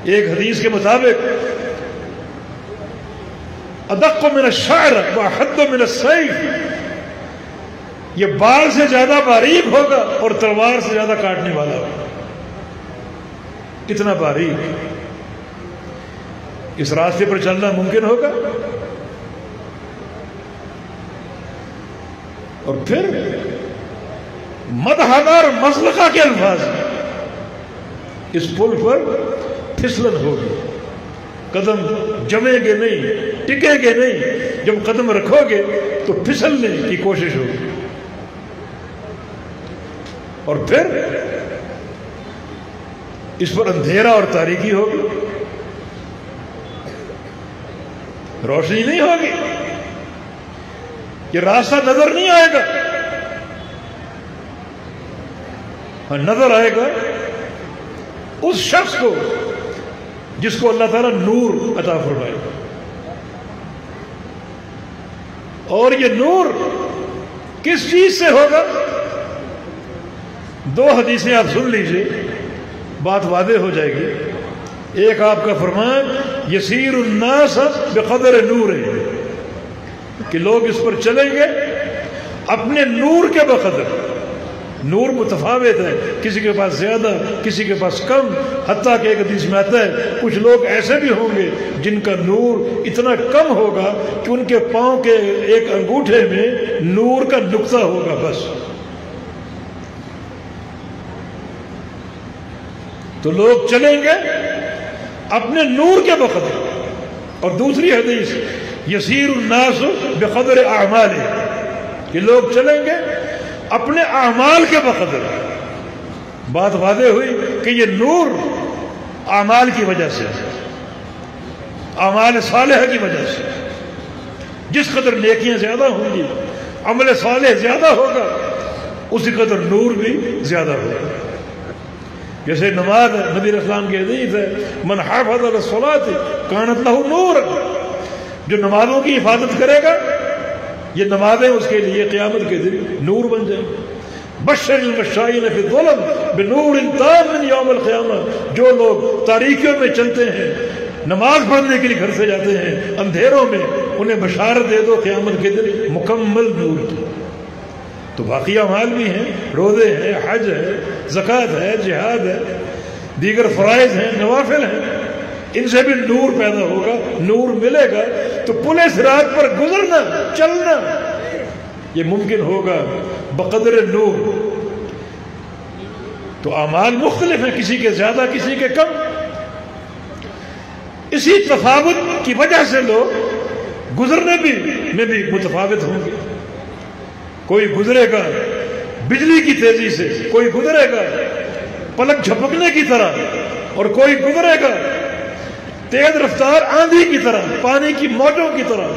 ایک حدیث کے مطابق ادق من الشعر واحد من السیف، یہ بال سے زیادہ باریک ہوگا اور تلوار سے زیادہ کاٹنے والا ہوگا. اتنا باریک. اس راستے پر چلنا ممکن ہوگا؟ اور پھر مدحدار مسلقہ کے الفاظ، اس پل پر پھسلن ہوگی. قدم جمیں گے نہیں، ٹکیں گے نہیں. جب قدم رکھو گے تو پھسلنے کی کوشش ہوگی. اور پھر اس پر اندھیرا اور تاریکی ہوگی، روشنی نہیں ہوگی. یہ راستہ نظر نہیں آئے گا. ہاں نظر آئے گا اس شخص کو جس کو اللہ تعالیٰ نور عطا فرمائے. اور یہ نور کس چیز سے ہوگا؟ دو حدیثیں آپ سن لیجئے، بات واضح ہو جائے گی. ایک آپ کا فرمان یسیر الناس بقدر نور، کہ لوگ اس پر چلیں گے اپنے نور کے بقدر. نور متفاوت ہے، کسی کے پاس زیادہ، کسی کے پاس کم. حتیٰ کہ ایک حدیث میں آتا ہے کچھ لوگ ایسے بھی ہوں گے جن کا نور اتنا کم ہوگا کہ ان کے پاؤں کے ایک انگوٹھے میں نور کا نقطہ ہوگا بس. تو لوگ چلیں گے اپنے نور کے بقدر. اور دوسری حدیث یسیر الناس بقدر اعمال، کہ لوگ چلیں گے اپنے اعمال کے بقدر. بات واضح ہوئی کہ یہ نور اعمال کی وجہ سے، اعمال صالحہ کی وجہ سے. جس قدر نیکیاں زیادہ ہوں گی، عمل صالح زیادہ ہوگا، اسی قدر نور بھی زیادہ ہوگا. جیسے نماز ہے، نبی اسلام کی حدیث ہے من حافظ علی الصلاۃ کانت لہ نور، جو نمازوں کی حفاظت کرے گا یہ نمازیں اس کے لیے قیامت کے دن نور بن جائیں. بشر المشائین فی الظلم بنور تام من یوم القیامہ، جو لوگ تاریکیوں میں چلتے ہیں، نماز پڑھنے کے لیے گھر سے جاتے ہیں اندھیروں میں، انہیں بشارت دے دو قیامت کے دن مکمل نور کی. تو باقی اعمال بھی ہیں، روزے ہیں، حج ہے، زکوٰۃ ہے، جہاد ہے. دیگر فرائض ہیں، نوافل ہیں، ان سے بھی نور پیدا ہوگا، نور ملے گا تو پل صراط پر گزرنا، چلنا یہ ممکن ہوگا بقدر نور۔ تو اعمال مختلف ہیں، کسی کے زیادہ کسی کے کم، اسی تفاوت کی وجہ سے لوگ گزرنے میں بھی متفاوت ہوں گے۔ کوئی گزرے گا بجلی کی تیزی سے، کوئی گزرے گا پلک جھپکنے کی طرح، اور کوئی گزرے گا تیز رفتار آندھی کی طرح، پانی کی موجوں کی طرح،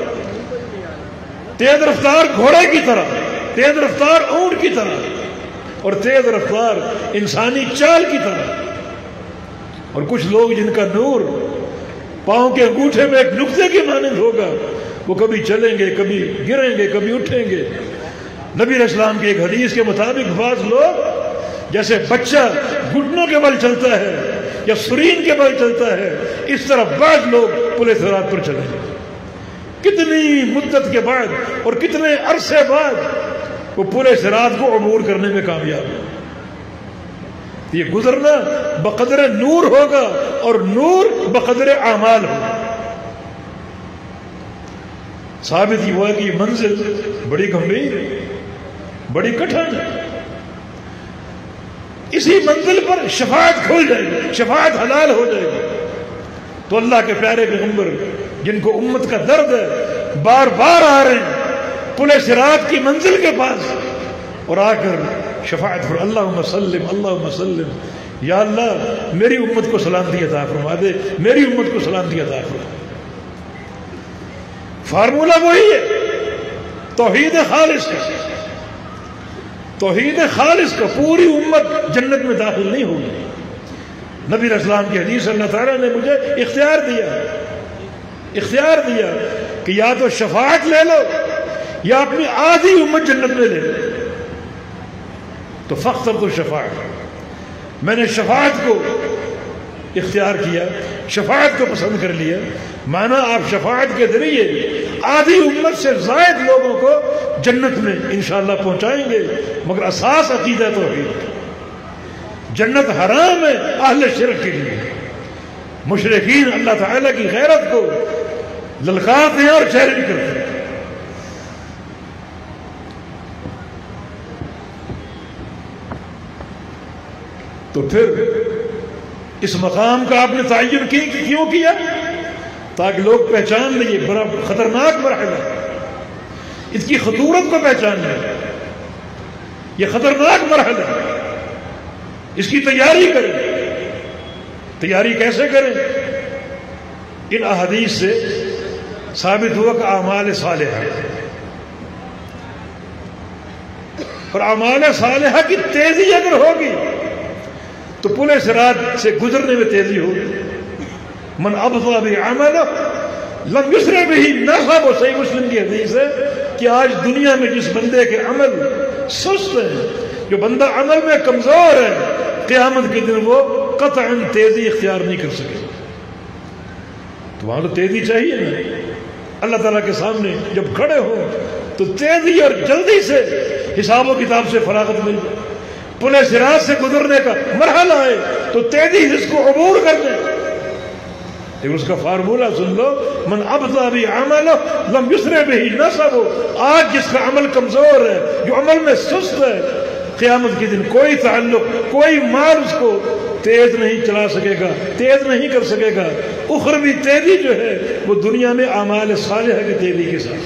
تیز رفتار گھوڑے کی طرح، تیز رفتار اونٹ کی طرح، اور تیز رفتار انسانی چال کی طرح۔ اور کچھ لوگ جن کا نور پاؤں کے انگوٹھے میں ایک نقطے کے مانند ہوگا، وہ کبھی چلیں گے، کبھی گریں گے، کبھی اٹھیں گے۔ نبی علیہ السلام کی ایک حدیث کے مطابق بعض لوگ جیسے بچہ گھٹنوں کے بل چلتا ہے یا سرین کے بل چلتا ہے، اس طرح بعض لوگ پل صراط پر چلیں گے۔ کتنی مدت کے بعد اور کتنے عرصے بعد وہ پل صراط کو عبور کرنے میں کامیاب ہے۔ یہ گزرنا بقدر نور ہوگا، اور نور بقدر اعمال ہوگا۔ ثابت یہ ہوا کہ یہ منزل بڑی گمبھیر، بڑی کٹھن ہے۔ اسی منزل پر شفاعت کھل جائے گی، شفاعت حلال ہو جائے گی، تو اللہ کے پیارے پیغمبر جن کو امت کا درد ہے بار بار آ رہے ہیں پل صراط کی منزل کے پاس، اور آ کر شفاعت پر اللہم سلم اللہم سلم، یا اللہ میری امت کو سلامتی عطا فرما دے، میری امت کو سلامتی عطا فرما دے۔ فارمولہ وہی ہے، توحید خالص کا، توحید خالص کا، پوری امت جنت میں داخل نہیں ہوگی۔ نبی علیہ السلام کی حدیث اللہ تعالیٰ نے مجھے اختیار دیا کہ یا تو شفاعت لے لو یا اپنی آدھی امت جنت میں لے لو، تو فاخترت الشفاعت، میں نے شفاعت کو اختیار کیا، شفاعت کو پسند کر لیا۔ مانا آپ شفاعت کے ذریعے آدھی امت سے زائد لوگوں کو جنت میں انشاءاللہ پہنچائیں گے، مگر اساس عقیدہ توحید۔ جنت حرام ہے اہل شرک کے لیے، مشرکین اللہ تعالیٰ کی غیرت کو للکارتے ہیں اور چیلنج کرتے ہیں۔ تو پھر اس مقام کا آپ نے تعین کیوں کیا؟ تاکہ لوگ پہچان لیں یہ بڑا خطرناک مرحلہ ہے، اس کی خطورت کو پہچان لیں، یہ خطرناک مرحلہ ہے، اس کی تیاری کریں۔ تیاری کیسے کریں؟ ان احادیث سے ثابت ہوا کہ اعمال صالحہ، اور اعمال صالحہ کی تیزی اگر ہوگی تو پل صراط سے گزرنے میں تیزی ہوگی۔ من ابطأ بعملہ لم یسرع بہ نسبہ، صحیح مسلم کی حدیث ہے کہ آج دنیا میں جس بندے کے عمل سست ہیں، جو بندہ عمل میں کمزور ہے، قیامت کے دن وہ قطعاً تیزی اختیار نہیں کر سکے۔ تو وہاں تو تیزی چاہیے نا، اللہ تعالیٰ کے سامنے جب کھڑے ہوں تو تیزی اور جلدی سے حساب و کتاب سے فراغت مل جائے۔ پل صراط سے گزرنے کا مرحلہ ہے تو تیزی سے اس کو عبور کر دیں۔ لیکن اس کا فارمولہ سن لو، من ابطأ بعملہ لم یسرع بہ نسبہ، آج جس کا عمل کمزور ہے، جو عمل میں سست ہے، قیامت کے دن کوئی تعلق، کوئی مال اس کو تیز نہیں چلا سکے گا، تیز نہیں کر سکے گا۔ اخروی تیزی جو ہے وہ دنیا میں اعمال صالحہ کی تیزی کے ساتھ۔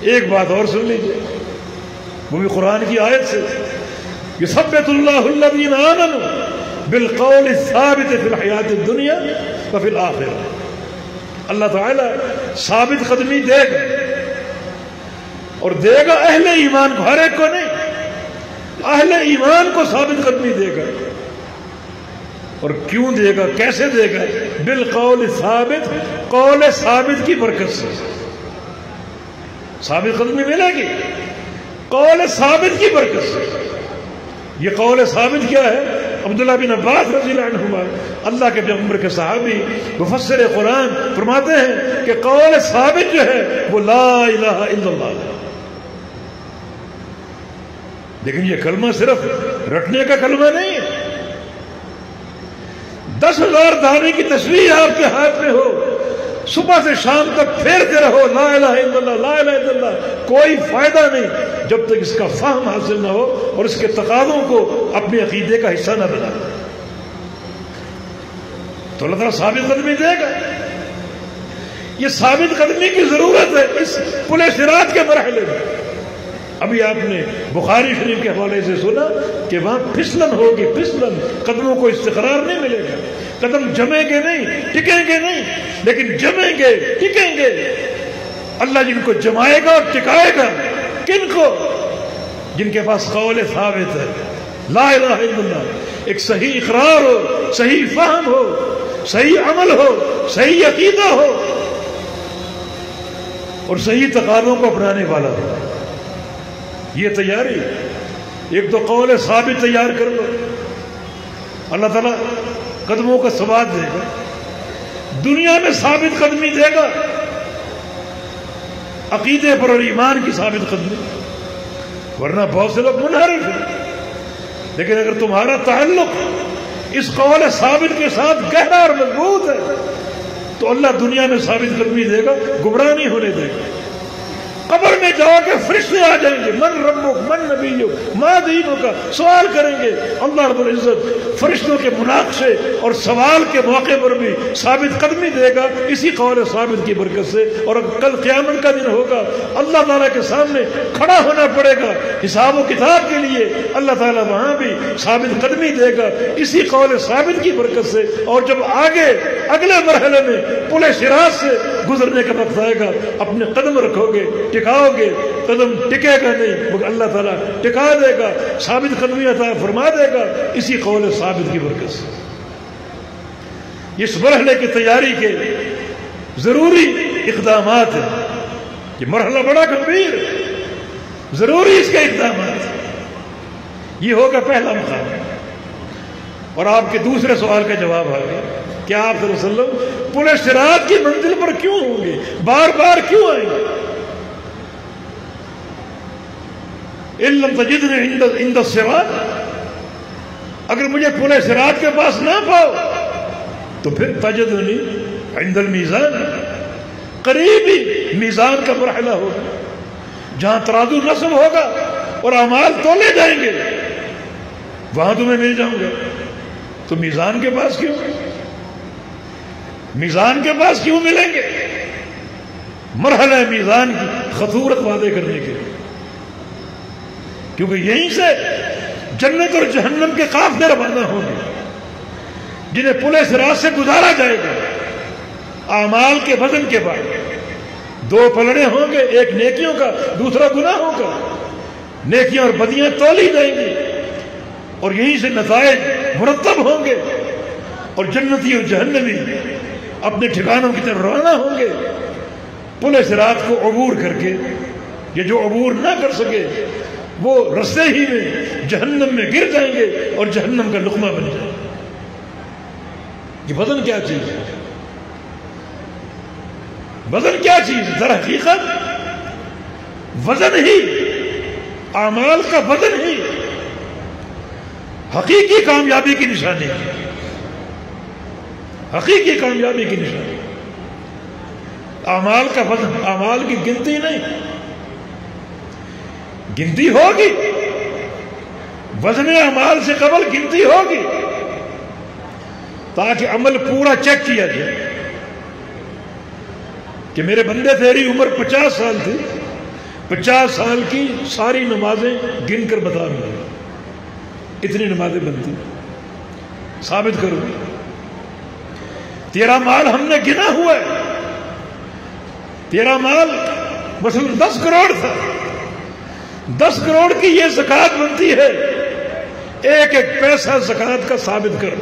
ایک بات اور سن لیجیے، وہ بھی قرآن کی آیت سے، یثبت اللہ الذین آمنوا بالقول الثابت فی الحیات الدنیا وفی الآخرہ۔ اللہ تعالیٰ ثابت قدمی دے گا، اور دے گا اہل ایمان کو، ہر ایک کو نہیں، اہل ایمان کو ثابت قدمی دے گا۔ اور کیوں دے گا، کیسے دے گا؟ بالقول ثابت، قول ثابت کی برکت سے ثابت قدمی ملے گی، قول ثابت کی برکت سے۔ یہ قول ثابت کیا ہے؟ عبداللہ بن عباس رضی اللہ عنہما، اللہ کے پیغمبر کے صحابی مفسر قرآن، فرماتے ہیں کہ قول ثابت جو ہے وہ لا الہ الا اللہ ہے۔ لیکن یہ کلمہ صرف رٹنے کا کلمہ نہیں ہے. 10,000 دانے کی تصویر آپ کے ہاتھ میں ہو, صبح سے شام تک پھیرتے رہو لا الہ الا اللہ لا الہ الا اللہ, کوئی فائدہ نہیں جب تک اس کا فہم حاصل نہ ہو اور اس کے تقاضوں کو اپنے عقیدے کا حصہ نہ بنا. تو اللہ تعالیٰ ثابت قدمی دے گا. یہ ثابت قدمی کی ضرورت ہے اس پل صراط کے مرحلے میں. ابھی آپ نے بخاری شریف کے حوالے سے سنا کہ وہاں پھسلن ہوگی, پھسلن, قدموں کو استقرار نہیں ملے گا, قدم جمیں گے نہیں, ٹکیں گے نہیں, لیکن جمیں گے, ٹکیں گے. اللہ جن کو جمائے گا اور ٹکائے گا, کن کو؟ جن کے پاس قول ثابت ہے لا الہ الا اللہ, ایک صحیح اقرار ہو, صحیح فہم ہو, صحیح عمل ہو, صحیح عقیدہ ہو اور صحیح تقاضوں کو اپنانے والا ہو. یہ تیاری, ایک تو قول ثابت تیار کر لو, اللہ تعالیٰ قدموں کا ثبات دے گا, دنیا میں ثابت قدمی دے گا, عقیدے پر اور ایمان کی ثابت قدمی. ورنہ بہت سے لوگ منحرف ہیں, لیکن اگر تمہارا تعلق اس قول ثابت کے ساتھ گہرا اور مضبوط ہے تو اللہ دنیا میں ثابت قدمی دے گا, گمراہ نہیں ہونے دے گا. قبر میں جاؤ کہ فرشتے آ جائیں گے, من ربک من نبیک ما دینک, سوال کریں گے. اللہ رب العزت فرشتوں کے مناقشے اور سوال کے موقع پر بھی ثابت قدمی دے گا اسی قول ثابت کی برکت سے. اور کل قیامت کا دن ہوگا, اللہ تعالیٰ کے سامنے کھڑا ہونا پڑے گا حساب و کتاب کے لیے. اللہ تعالیٰ وہاں بھی ثابت قدمی دے گا اسی قول ثابت کی برکت سے. اور جب آگے اگلے مرحلے میں پل صراط سے گزرنے کا وقت آئے گا, اپنے قدم رکھو گے, ٹکاؤ گے, قدم ٹکے گا نہیں مگر اللہ تعالیٰ ٹکا دے گا, ثابت قدمی عطا فرما دے گا اسی قول ثابت کی برکت سے. اس مرحلے کی تیاری کے ضروری اقدامات ہیں. یہ مرحلہ بڑا گمبھیر ہے, ضروری اس کے اقدامات. یہ ہوگا پہلا مقام. اور آپ کے دوسرے سوال کا جواب آ گیا, کیا آپ صلی اللہ علیہ وسلم پل صراط کی منزل پر کیوں ہوں گے, بار بار کیوں آئیں گے؟ ان لم تجدنی عند الصراط, اگر مجھے پل صراط کے پاس نہ پاؤ تو پھر تجدنی عند المیزان, قریب ہی میزان کا مرحلہ ہوگا جہاں ترازو نصب ہوگا اور اعمال تولے جائیں گے, وہاں تمہیں مل جاؤں گا. تو میزان کے پاس کیوں, میزان کے پاس کیوں ملیں گے؟ مرحلہ میزان کی خطورت واضح کرنے کے لیے, کیونکہ یہیں سے جنت اور جہنم کے قافلے روانہ ہوں گے جنہیں پل صراط سے گزارا جائے گا. اعمال کے وزن کے بعد 2 پلڑے ہوں گے, ایک نیکیوں کا, دوسرا گناہوں کا. نیکیاں اور بدیاں تولی جائیں گی اور یہیں سے نتائج مرتب ہوں گے اور جنتی اور جہنمی اپنے ٹھکانوں کی طرف روانہ ہوں گے. پل صراط کو عبور کر کے, یہ جو عبور نہ کر سکے وہ رستے ہی میں جہنم میں گر جائیں گے اور جہنم کا لقمہ بن جائیں گے. یہ وزن کیا چیز ہے؟ وزن کیا چیز ہے؟ در حقیقت وزن ہی, اعمال کا وزن ہی حقیقی کامیابی کی نشانی ہے, حقیقی کامیابی کی نشانی. اعمال کا وزن, اعمال کی گنتی نہیں, گنتی ہوگی, وزن اعمال سے قبل گنتی ہوگی تاکہ عمل پورا چیک کیا جائے کہ میرے بندے تیری عمر 50 سال تھی, 50 سال کی ساری نمازیں گن کر بتا رہا ہوں, اتنی نمازیں بنتی, ثابت کرو. تیرا مال ہم نے گنا ہوا ہے, تیرا مال مثلا 10 کروڑ تھا, 10 کروڑ کی یہ زکوٰۃ بنتی ہے, ایک ایک پیسہ زکوٰۃ کا ثابت کر.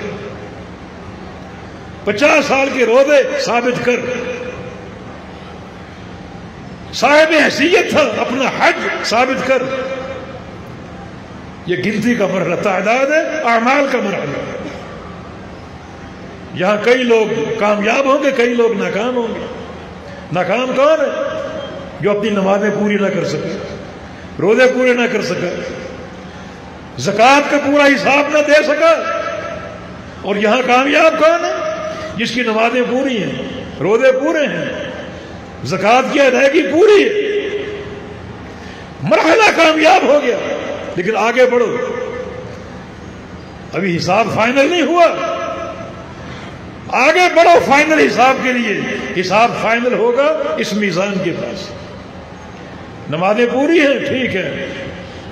50 سال کے روزے ثابت کر. صاحب حیثیت تھا, اپنا حج ثابت کر. یہ گنتی کا مرحلہ, تعداد ہے, اعمال کا مرحلہ. یہاں کئی لوگ کامیاب ہوں گے, کئی لوگ ناکام ہوں گے. ناکام کون ہے؟ جو اپنی نمازیں پوری نہ کر سکے, روزے پورے نہ کر سکے, زکوٰۃ کا پورا حساب نہ دے سکا، اور یہاں کامیاب کون ہے؟ جس کی نمازیں پوری ہیں، روزے پورے ہیں، زکوٰۃ کی ادائیگی پوری ہے، مرحلہ کامیاب ہو گیا۔ لیکن آگے بڑھو، ابھی حساب فائنل نہیں ہوا، آگے بڑھو فائنل حساب کے لیے۔ حساب فائنل ہوگا اس میزان کے پاس۔ نمازیں پوری ہیں، ٹھیک ہے،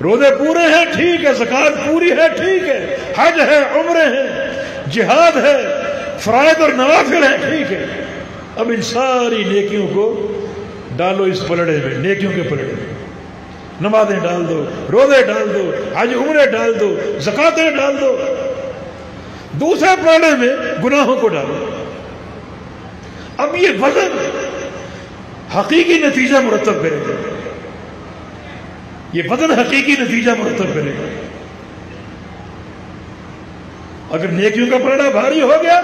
روزے پورے ہیں، ٹھیک ہے، زکوٰۃ پوری ہے، ٹھیک ہے، حج ہے، عمرے ہیں، جہاد ہے، فرائض اور نوافل ہیں، ٹھیک ہے۔ اب ان ساری نیکیوں کو ڈالو اس پلڑے میں، نیکیوں کے پلڑے میں۔ نمازیں ڈال دو، روزے ڈال دو، حج عمرے ڈال دو، زکوٰۃیں ڈال دو۔ دوسرے پلڑے میں گناہوں کو ڈالو۔ اب یہ وزن حقیقی نتیجہ مرتب کرے گا، یہ وزن حقیقی نتیجہ مرتب کرے گا۔ اگر نیکیوں کا پلڑا بھاری ہو گیا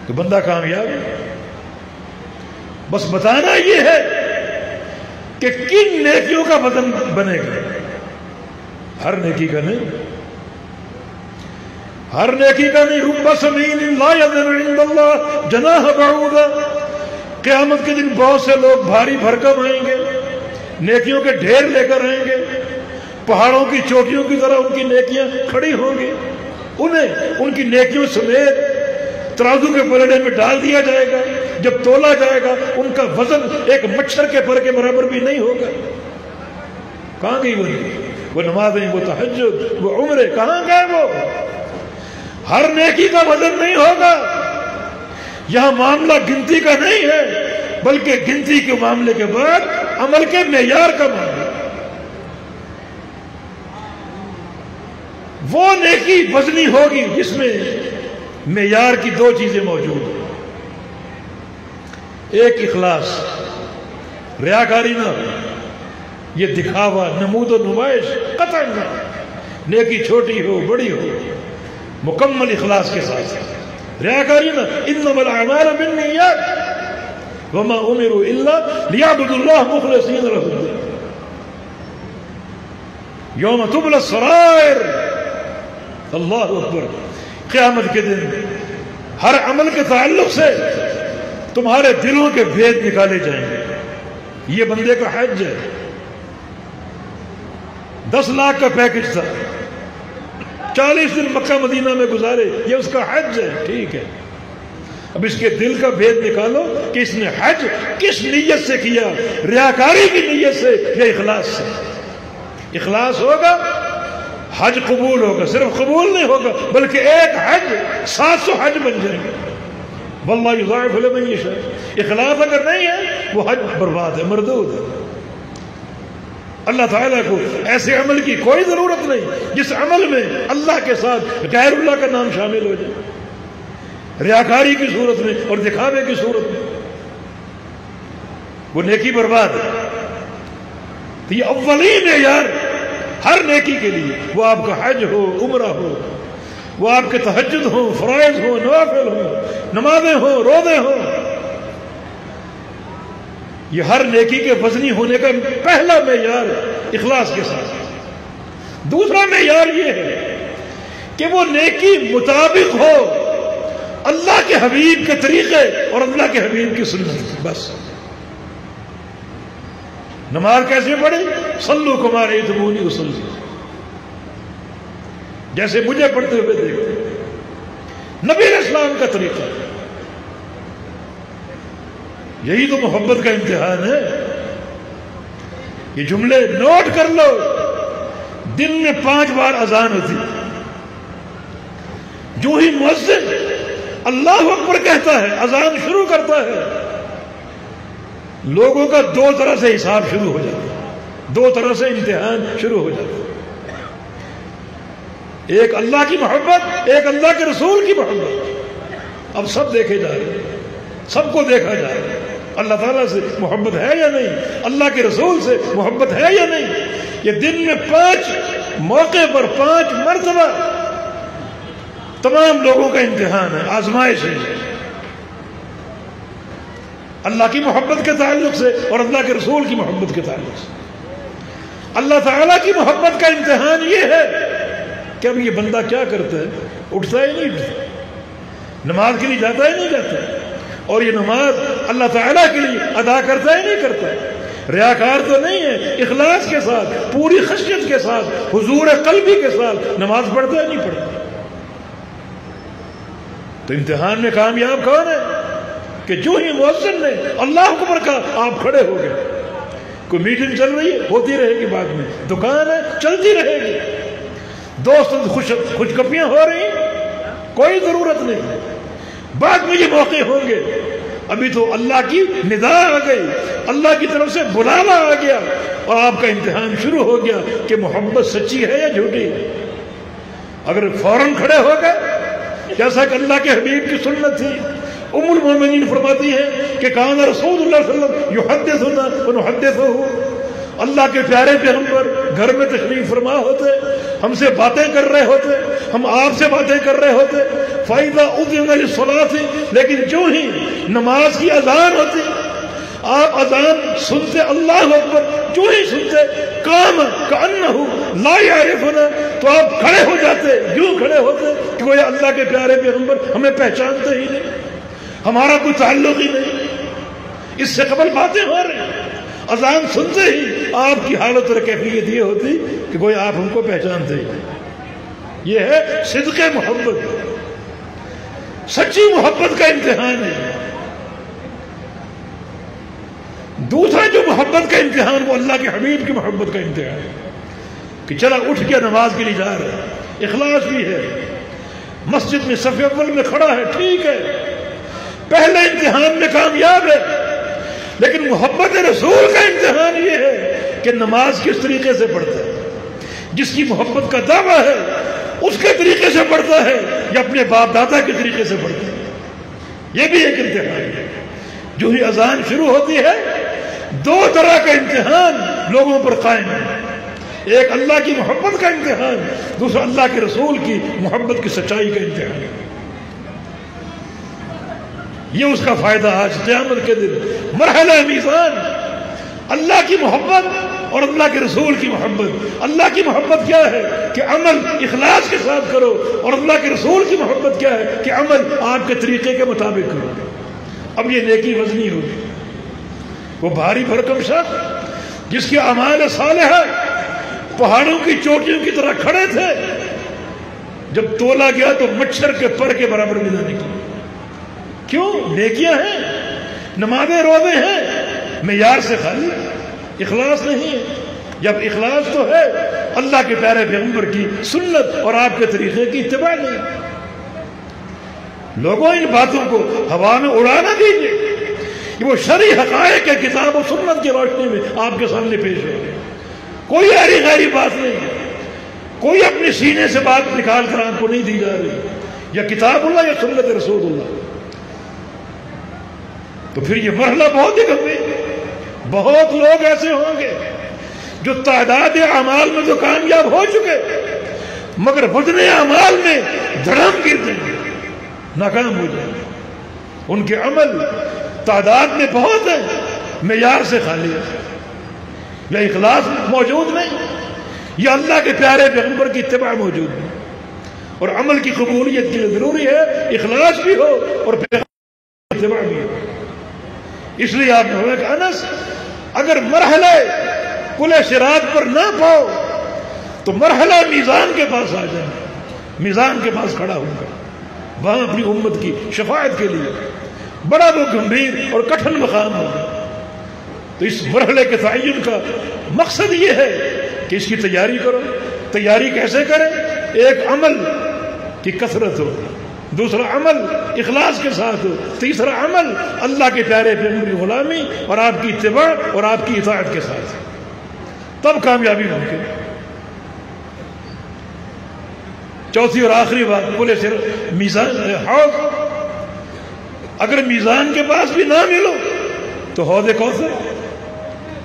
تو بندہ کامیاب ہے۔ بس بتانا یہ ہے کہ کن نیکیوں کا وزن بنے گا، ہر نیکی کا نہیں، ہر نیکی کا نہیں۔ رب سمین لا یزن عند اللہ جناح بعوضہ، قیامت کے دن بہت سے لوگ بھاری بھرکم آئیں گے، نیکیوں کے ڈھیر لے کر آئیں گے، پہاڑوں کی چوٹیوں کی طرح ان کی نیکیاں کھڑی ہوں گی، انہیں ان کی نیکیوں سمیت ترازو کے پلڑے میں ڈال دیا جائے گا۔ جب تولا جائے گا ان کا وزن ایک مچھر کے پر کے برابر بھی نہیں ہوگا۔ کہاں گئی وہ نمازیں، وہ تہجد، وہ عمرے، کہاں گئے وہ؟ ہر نیکی کا وزن نہیں ہوگا۔ یہاں معاملہ گنتی کا نہیں ہے، بلکہ گنتی کے معاملے کے بعد عمل کے معیار کا معاملہ۔ وہ نیکی وزنی ہوگی جس میں معیار کی دو چیزیں موجود ہیں، ایک اخلاص، ریاکاری نہ، یہ دکھاوا، نمود و نمائش قطعاً نہ، نیکی چھوٹی ہو بڑی ہو مکمل اخلاص کے ساتھ، ریاکاری نہ۔ انما الاعمال بالنیات وما امروا الا لیعبدوا اللہ مخلصین لہ الدین یوم تبلی السرائر۔ اللہ اکبر۔ قیامت کے دن ہر عمل کے تعلق سے تمہارے دلوں کے بھید نکالے جائیں گے۔ یہ بندے کا حج ہے، 10 لاکھ کا پیکج تھا، 40 دن مکہ مدینہ میں گزارے، یہ اس کا حج ہے، ٹھیک ہے۔ اب اس کے دل کا بھید نکالو کہ اس نے حج کس نیت سے کیا، ریاکاری کی نیت سے یا اخلاص سے۔ اخلاص ہوگا حج قبول ہوگا، صرف قبول نہیں ہوگا بلکہ ایک حج 700 حج بن جائے گا۔ واللہ یضاعف لمن یشاء۔ اخلاص اگر نہیں ہے وہ حج برباد ہے، مردود ہے۔ اللہ تعالیٰ کو ایسے عمل کی کوئی ضرورت نہیں جس عمل میں اللہ کے ساتھ غیر اللہ کا نام شامل ہو جائے، ریاکاری کی صورت میں اور دکھاوے کی صورت میں، وہ نیکی برباد ہے۔ تو یہ اولین معیار ہر نیکی کے لیے، وہ آپ کا حج ہو، عمرہ ہو، وہ آپ کے تہجد ہو، فرائض ہو، نوافل ہو، نمازیں ہو، روزے ہو، یہ ہر نیکی کے وزنی ہونے کا پہلا معیار اخلاص کے ساتھ۔ دوسرا معیار یہ ہے کہ وہ نیکی مطابق ہو اللہ کے حبیب کے طریقے اور اللہ کے حبیب کی سنت۔ بس نماز کیسے پڑھے؟ صلو کما رأیتمونی اصلی، جیسے مجھے پڑھتے ہوئے دیکھتے، نبی علیہ السلام کا طریقہ۔ یہی تو محبت کا امتحان ہے۔ یہ جملے نوٹ کر لو، دن میں 5 بار اذان ہوتی، جو ہی مؤذن اللہ اکبر کہتا ہے، اذان شروع کرتا ہے، لوگوں کا 2 طرح سے حساب شروع ہو جاتا ہے، 2 طرح سے امتحان شروع ہو جاتا ہے۔ ایک اللہ کی محبت، ایک اللہ کے رسول کی محبت۔ اب سب دیکھے جا رہے ہیں، سب کو دیکھا جا رہا ہے، اللہ تعالیٰ سے محبت ہے یا نہیں، اللہ کے رسول سے محبت ہے یا نہیں۔ یہ دن میں 5 موقع پر 5 مرتبہ تمام لوگوں کا امتحان ہے، آزمائش ہے، اللہ کی محبت کے تعلق سے اور اللہ کے رسول کی محبت کے تعلق سے۔ اللہ تعالیٰ کی محبت کا امتحان یہ ہے کہ اب یہ بندہ کیا کرتا ہے، اٹھتا ہے نہیں اٹھتا، نماز کے لیے جاتا ہے نہیں جاتا، اور یہ نماز اللہ تعالیٰ کے لیے ادا کرتا ہے نہیں کرتا، ریاکار تو نہیں ہے، اخلاص کے ساتھ، پوری خشیت کے ساتھ، حضور قلبی کے ساتھ نماز پڑھتا ہے نہیں پڑھتا۔ تو امتحان میں کامیاب کون ہے کہ جو ہی مؤذن نے اللہ اکبر کہا آپ کھڑے ہو گئے۔ کوئی میٹنگ چل رہی ہے، ہوتی رہے گی، بعد میں دکان ہے چلتی رہے گی، دوست خوشگپیاں ہو رہی ہیں، کوئی ضرورت نہیں، بعد میں یہ موقع ہوں گے۔ ابھی تو اللہ کی ندا آ گئی، اللہ کی طرف سے بلاوا آ گیا، اور آپ کا امتحان شروع ہو گیا کہ محبت سچی ہے یا جھوٹی ہے۔ اگر فوراً کھڑے ہو گئے، جیسا کہ اللہ کے حبیب کی سنت تھی، ام المومنین فرماتی ہے کہ کان رسول اللہ صلی اللہ علیہ وسلم یحدثنا ونحدثه، اللہ کے پیارے پیغمبر گھر میں تشریف فرما ہوتے، ہم سے باتیں کر رہے ہوتے، ہم آپ سے باتیں کر رہے ہوتے، فَإِذَا أُذِنَ لِلصَّلَاةِ، لیکن جو ہی نماز کی اذان ہوتی، آپ اذان سنتے، اللہ اکبر جو ہی سنتے، قام كأنه لا يعرفنا، تو آپ کھڑے ہو جاتے، یوں کھڑے ہوتے کہ وہ اللہ کے پیارے پیغمبر ہمیں پہچانتے ہی نہیں، ہمارا کوئی تعلق ہی نہیں، اس سے قبل باتیں ہو رہی ہیں، اذان سنتے ہی آپ کی حالت اور کیفیت یہ ہوتی کہ کوئی آپ ہم کو پہچانتے ہی۔ یہ ہے صدق محبت، سچی محبت کا امتحان ہے۔ دوسرا جو محبت کا امتحان وہ اللہ کے حبیب کی محبت کا امتحان ہے کہ چلا اٹھ کے نماز کے لیے جا رہا ہے، اخلاص بھی ہے، مسجد میں صف اول میں کھڑا ہے، ٹھیک ہے، پہلے امتحان میں کامیاب ہے، لیکن محبت رسول کا امتحان یہ ہے کہ نماز کس طریقے سے پڑھتا ہے، جس کی محبت کا دعویٰ ہے اس کے طریقے سے پڑھتا ہے یا اپنے باپ دادا کے طریقے سے پڑھتا ہے۔ یہ بھی ایک امتحان ہے۔ جو ہی اذان شروع ہوتی ہے، دو طرح کا امتحان لوگوں پر قائم ہے، ایک اللہ کی محبت کا امتحان، دوسرا اللہ کے رسول کی محبت کی سچائی کا امتحان ہے۔ یہ اس کا فائدہ آج قیامت کے دن مرحلہ میزان، اللہ کی محبت اور اللہ کے رسول کی محبت۔ اللہ کی محبت کیا ہے کہ عمل اخلاص کے ساتھ کرو، اور اللہ کے رسول کی محبت کیا ہے کہ عمل آپ کے طریقے کے مطابق کرو۔ اب یہ نیکی وزنی ہوگی۔ وہ بھاری بھرکم شخص جس کے اعمال صالحہ پہاڑوں کی چوٹیوں کی طرح کھڑے تھے، جب تولا گیا تو مچھر کے پر کے برابر بھی نہ نکلی۔ کیوں؟ نیکیاں ہیں، نمازیں روزے ہیں، معیار سے خالی، اخلاص نہیں ہے۔ جب اخلاص تو ہے اللہ کے پیارے پیغمبر کی سنت اور آپ کے طریقے کی اتباع نہیں۔ لوگوں ان باتوں کو ہوا میں اڑانا دیجیے کہ وہ شرعی حقائق کے کتاب و سنت کی روشنی میں آپ کے سامنے پیش ہے۔ کوئی ایری غیری بات نہیں ہے، کوئی اپنے سینے سے بات نکال کر آپ کو نہیں دی جا رہی، یا کتاب اللہ یا سنت رسول اللہ۔ تو پھر یہ مرحلہ بہت ہی گمبھیر ہے۔ بہت لوگ ایسے ہوں گے جو تعداد اعمال میں تو کامیاب ہو چکے، مگر وزن اعمال میں دھڑام گر جائیں گے، ناکام ہو جائیں گے۔ ان کے عمل تعداد میں بہت ہیں، معیار سے خالی ہے، یا اخلاص موجود نہیں، یا اللہ کے پیارے پیغمبر کی اتباع موجود نہیں۔ اور عمل کی قبولیت کے لیے ضروری ہے اخلاص بھی ہو اور پیغمبر کی اتباع بھی ہو۔ اس لیے آپ نے کہا کہ انس اگر مرحلہ پل صراط پر نہ پاؤ تو مرحلہ میزان کے پاس آ جائیں، میزان کے پاس کھڑا ہوں گا، وہاں اپنی امت کی شفاعت کے لیے بڑا وہ گمبھیر اور کٹھن مقام ہوگا۔ تو اس مرحلے کے تعین کا مقصد یہ ہے کہ اس کی تیاری کرو۔ تیاری کیسے کریں؟ ایک عمل کی کثرت ہو، دوسرا عمل اخلاص کے ساتھ ہو، تیسرا عمل اللہ کے پیارے پیغمبر کی غلامی اور آپ کی اتباع اور آپ کی اطاعت کے ساتھ، تب کامیابی ممکن ہے۔ چوتھی اور آخری بات، بولے صرف میزان حوض، اگر میزان کے پاس بھی نہ ملو تو حوض کوثر،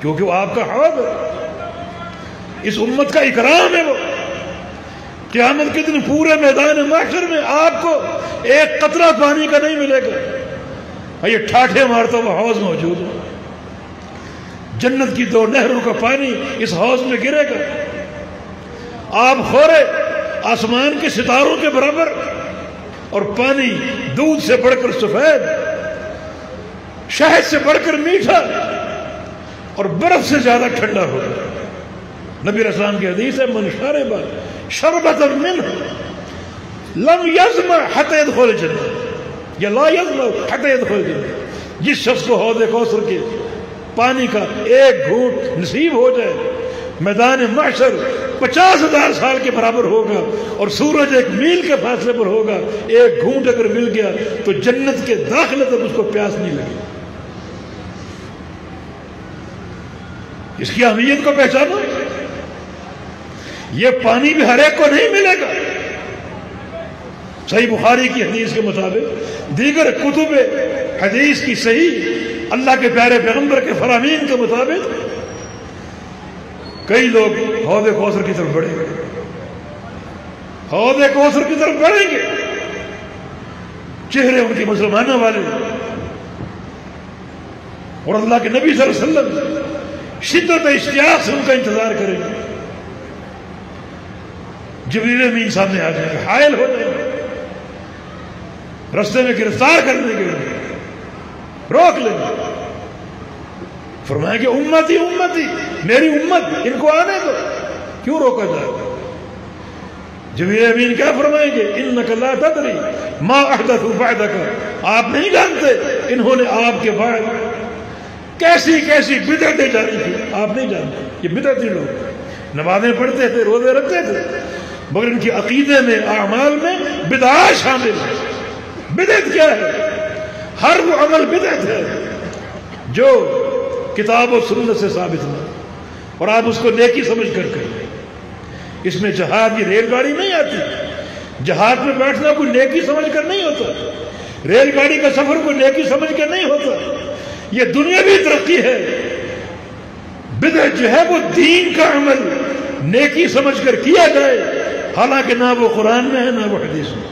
کیونکہ وہ آپ کا حوض ہے، اس امت کا اکرام ہے۔ وہ قیامت کے دن پورے میدان محشر میں آپ کو ایک قطرہ پانی کا نہیں ملے گا، یہ ٹھاٹھے مارتا ہوا حوض موجود ہے۔ جنت کی 2 نہروں کا پانی اس حوض میں گرے گا، آب خورے آسمان کے ستاروں کے برابر، اور پانی دودھ سے بڑھ کر سفید، شہد سے بڑھ کر میٹھا، اور برف سے زیادہ ٹھنڈا ہوگا۔ نبی علیہ السلام کی حدیث ہے من شرب شربۃ منہ لم یظمأ حتی یدخل الجنہ، یا لا یظمأ حتی یدخل الجنہ، جس شخص کو حوض کوثر کے پانی کا ایک گھونٹ نصیب ہو جائے، میدان محشر 50,000 سال کے برابر ہوگا، اور سورج 1 میل کے فاصلے پر ہوگا، ایک گھونٹ اگر مل گیا تو جنت کے داخلے تک اس کو پیاس نہیں لگی۔ اس کی اہمیت کو پہچانو، یہ پانی بھی ہر ایک کو نہیں ملے گا۔ صحیح بخاری کی حدیث کے مطابق، دیگر کتب حدیث کی صحیح اللہ کے پیارے پیغمبر کے فرامین کے مطابق، کئی لوگ حوض کوثر کی طرف بڑھیں گے، حوض کوثر کی طرف بڑھیں گے، چہرے ان کے مسلمانوں والے، اور اللہ کے نبی صلی اللہ علیہ وسلم شدت اشتیاق سے ان کا انتظار کریں گے۔ جبریل امین سامنے آ جائیں گے، حائل ہو جائیں گے، رستے میں گرفتار کرنے کے لیے روک لیں گے، فرمائیں گے امتی امتی، میری امت، ان کو آنے دو، کیوں روکا جائے؟ جبریل امین کیا فرمائیں گے؟ انک لا تدری ما احدثوا بعدک، آپ نہیں جانتے انہوں نے آپ کے بعد کیسی کیسی بدعتیں جاری کی، آپ نہیں جانتے۔ یہ بدعتی لوگ نمازیں پڑھتے تھے، روزے رکھتے تھے، مگر ان کی عقیدے میں، اعمال میں بدعات شامل ہے۔ بدعت کیا ہے؟ ہر وہ عمل بدعت ہے جو کتاب و سنت سے ثابت نہ، اور آپ اس کو نیکی سمجھ کر کریں۔ اس میں جہاد کی ریل گاڑی نہیں آتی، جہاد میں بیٹھنا کوئی نیکی سمجھ کر نہیں ہوتا، ریل گاڑی کا سفر کوئی نیکی سمجھ کر نہیں ہوتا، یہ دنیاوی ترقی ہے۔ بدعت جو ہے وہ دین کا عمل نیکی سمجھ کر کیا جائے، حالانکہ نہ وہ قرآن میں ہے نہ وہ حدیث میں۔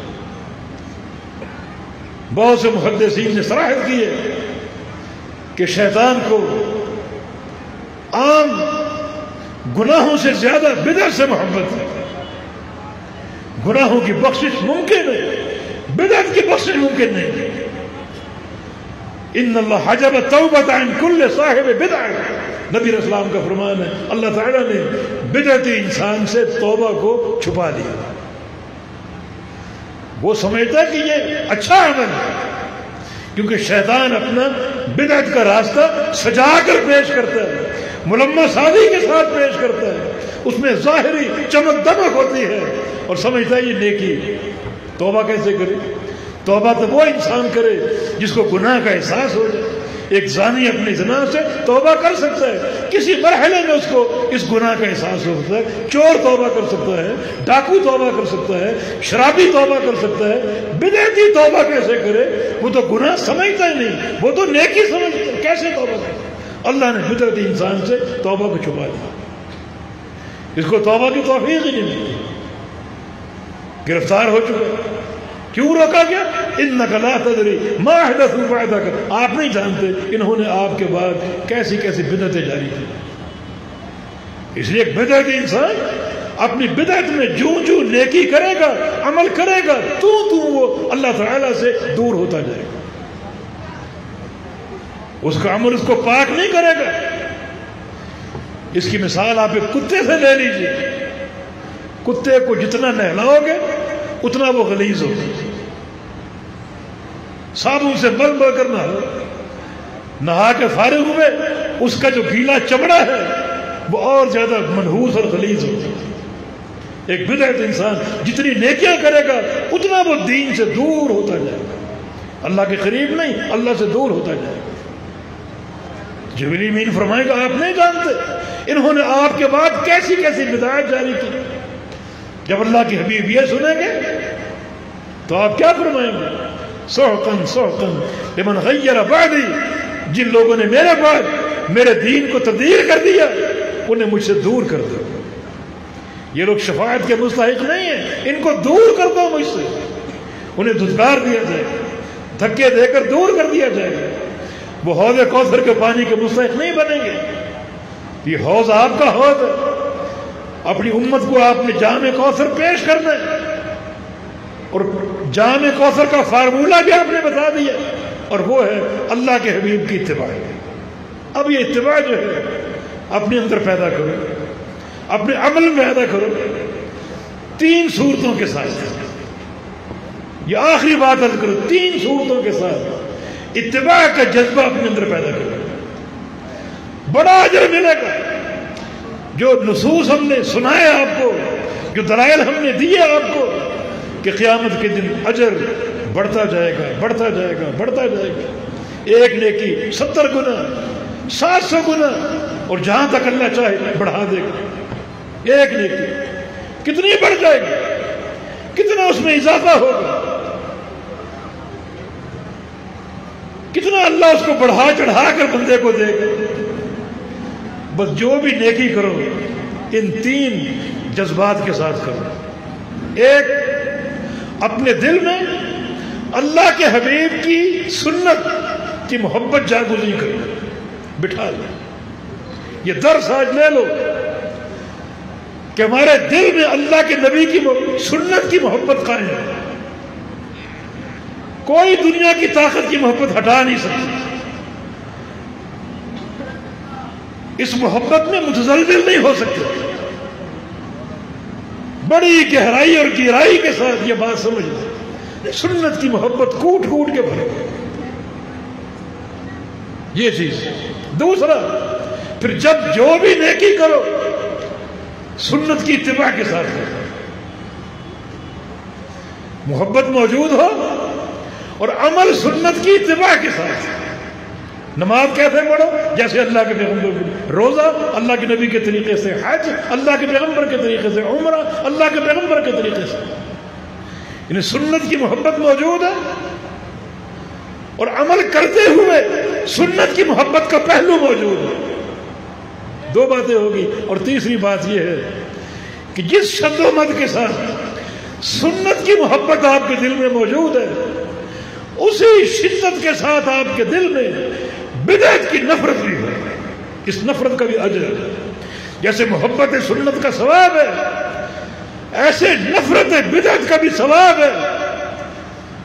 بہت سے محدثین نے صراحت کی ہے کہ شیطان کو عام گناہوں سے زیادہ بدعت سے محبت ہے۔ گناہوں کی بخشش ممکن ہے، بدعت کی بخشش ممکن نہیں۔ ان اللہ حجب التوبۃ عن کل صاحب بدعہ، نبی علیہ السلام کا فرمان ہے، اللہ تعالیٰ نے بدعتی انسان سے توبہ کو چھپا دیا۔ وہ سمجھتا ہے کہ یہ اچھا عمل ہے، کیونکہ شیطان اپنا بدعت کا راستہ سجا کر پیش کرتا ہے، ملمہ سازی کے ساتھ پیش کرتا ہے، اس میں ظاہری چمک دمک ہوتی ہے، اور سمجھتا ہے یہ نیکی۔ توبہ کیسے کرے؟ توبہ تو وہ انسان کرے جس کو گناہ کا احساس ہو جائے۔ ایک زانی اپنی زنا سے توبہ کر سکتا ہے، کسی مرحلے میں اس کو اس گناہ کا احساس ہو سکتا ہے، چور توبہ کر سکتا ہے، ڈاکو توبہ کر سکتا ہے، شرابی توبہ کر سکتا ہے۔ بدعتی توبہ کیسے کرے؟ وہ تو گناہ سمجھتا ہی نہیں، وہ تو نیکی سمجھتا ہے، کیسے توبہ کرے؟ اللہ نے بدعتی انسان سے توبہ کو چھپا دیا، اس کو توبہ کی توفیق ہی نہیں ملی، گرفتار ہو چکا۔ کیوں روکا گیا؟ انک لا تدری ما احدثوا بعدک، آپ نہیں جانتے انہوں نے آپ کے بعد کیسی کیسی بدعتیں جاری کی۔ اس لیے ایک بدعتی انسان اپنی بدعت میں جوں جوں نیکی کرے گا، عمل کرے گا، تو وہ اللہ تعالیٰ سے دور ہوتا جائے گا، اس کا عمل اس کو پاک نہیں کرے گا۔ اس کی مثال آپ ایک کتے سے لے لیجیے، کتے کو جتنا نہلاؤ گے اتنا وہ غلیظ ہوگا، صابن سے مل مل کر نہا کے فارغ ہوئے، اس کا جو گیلا چمڑا ہے وہ اور زیادہ منحوس اور غلیظ ہوگا۔ ایک بدعت انسان جتنی نیکیاں کرے گا اتنا وہ دین سے دور ہوتا جائے گا، اللہ کے قریب نہیں، اللہ سے دور ہوتا جائے گا۔ جبریل امین فرمائے گا آپ نہیں جانتے انہوں نے آپ کے بعد کیسی کیسی بدعات جاری کی۔ جب اللہ کے حبیب یہ سنیں گے تو آپ کیا فرمائیں گے؟ سحقاً سحقاً لمن غیر بعدی، جن لوگوں نے میرے بعد میرے دین کو تبدیل کر دیا انہیں مجھ سے دور کر دو۔ یہ لوگ شفاعت کے مستحق نہیں ہیں، ان کو دور کر دو مجھ سے، انہیں دھتکار دیا جائے، دھکے دے کر دور کر دیا جائے گا، وہ حوض کوثر کے پانی کے مستحق نہیں بنیں گے۔ یہ حوض آپ کا حوض ہے، اپنی امت کو آپ نے جام کوثر پیش کرنا ہے، اور جام کوثر کا فارمولہ بھی آپ نے بتا دیا، اور وہ ہے اللہ کے حبیب کی اتباع۔ اب یہ اتباع جو ہے اپنے اندر پیدا کرو، اپنے عمل میں پیدا کرو، 3 صورتوں کے ساتھ۔ یہ آخری بات عرض کرو، 3 صورتوں کے ساتھ اتباع کا جذبہ اپنے اندر پیدا کرو، بڑا اجر ملے گا۔ جو نصوص ہم نے سنائے آپ کو، جو دلائل ہم نے دیے آپ کو کہ قیامت کے دن اجر بڑھتا جائے گا، بڑھتا جائے گا، بڑھتا جائے گا، ایک نیکی 70 گنا، 700 گنا، اور جہاں تک اللہ چاہے بڑھا دے گا۔ ایک نیکی کتنی بڑھ جائے گی، کتنا اس میں اضافہ ہوگا، کتنا اللہ اس کو بڑھا چڑھا کر بندے کو دے گا۔ بس جو بھی نیکی کرو ان 3 جذبات کے ساتھ کرو۔ ایک، اپنے دل میں اللہ کے حبیب کی سنت کی محبت جاگزی کرو، بٹھا لو۔ یہ درس آج لے لو کہ ہمارے دل میں اللہ کے نبی کی سنت کی محبت قائم ہے۔ کوئی دنیا کی طاقت کی محبت ہٹا نہیں سکتی۔ اس محبت میں متزلزل نہیں ہو سکتے۔ بڑی گہرائی اور گہرائی کے ساتھ یہ بات سمجھ لو، سنت کی محبت کوٹ کوٹ کے بھرو، یہ چیز۔ دوسرا، پھر جب جو بھی نیکی کرو سنت کی اتباع کے ساتھ کرو، محبت موجود ہو اور عمل سنت کی اتباع کے ساتھ۔ نماز کیسے پڑھو؟ جیسے اللہ کے پیغمبر کی روزہ، اللہ کے نبی کے طریقے سے حج، اللہ کے پیغمبر کے طریقے سے عمرہ، اللہ کے پیغمبر کے طریقے سے۔ یعنی سنت کی محبت موجود ہے، اور عمل کرتے ہوئے سنت کی محبت کا پہلو موجود ہے۔ 2 باتیں ہوگی۔ اور تیسری بات یہ ہے کہ جس شد و مد کے ساتھ سنت کی محبت آپ کے دل میں موجود ہے، اسی شدت کے ساتھ آپ کے دل میں بدعت کی نفرت بھی ہو۔ اس نفرت کا بھی اجر ہے۔ جیسے محبت سنت کا ثواب ہے، ایسے نفرت بدعت کا بھی ثواب ہے۔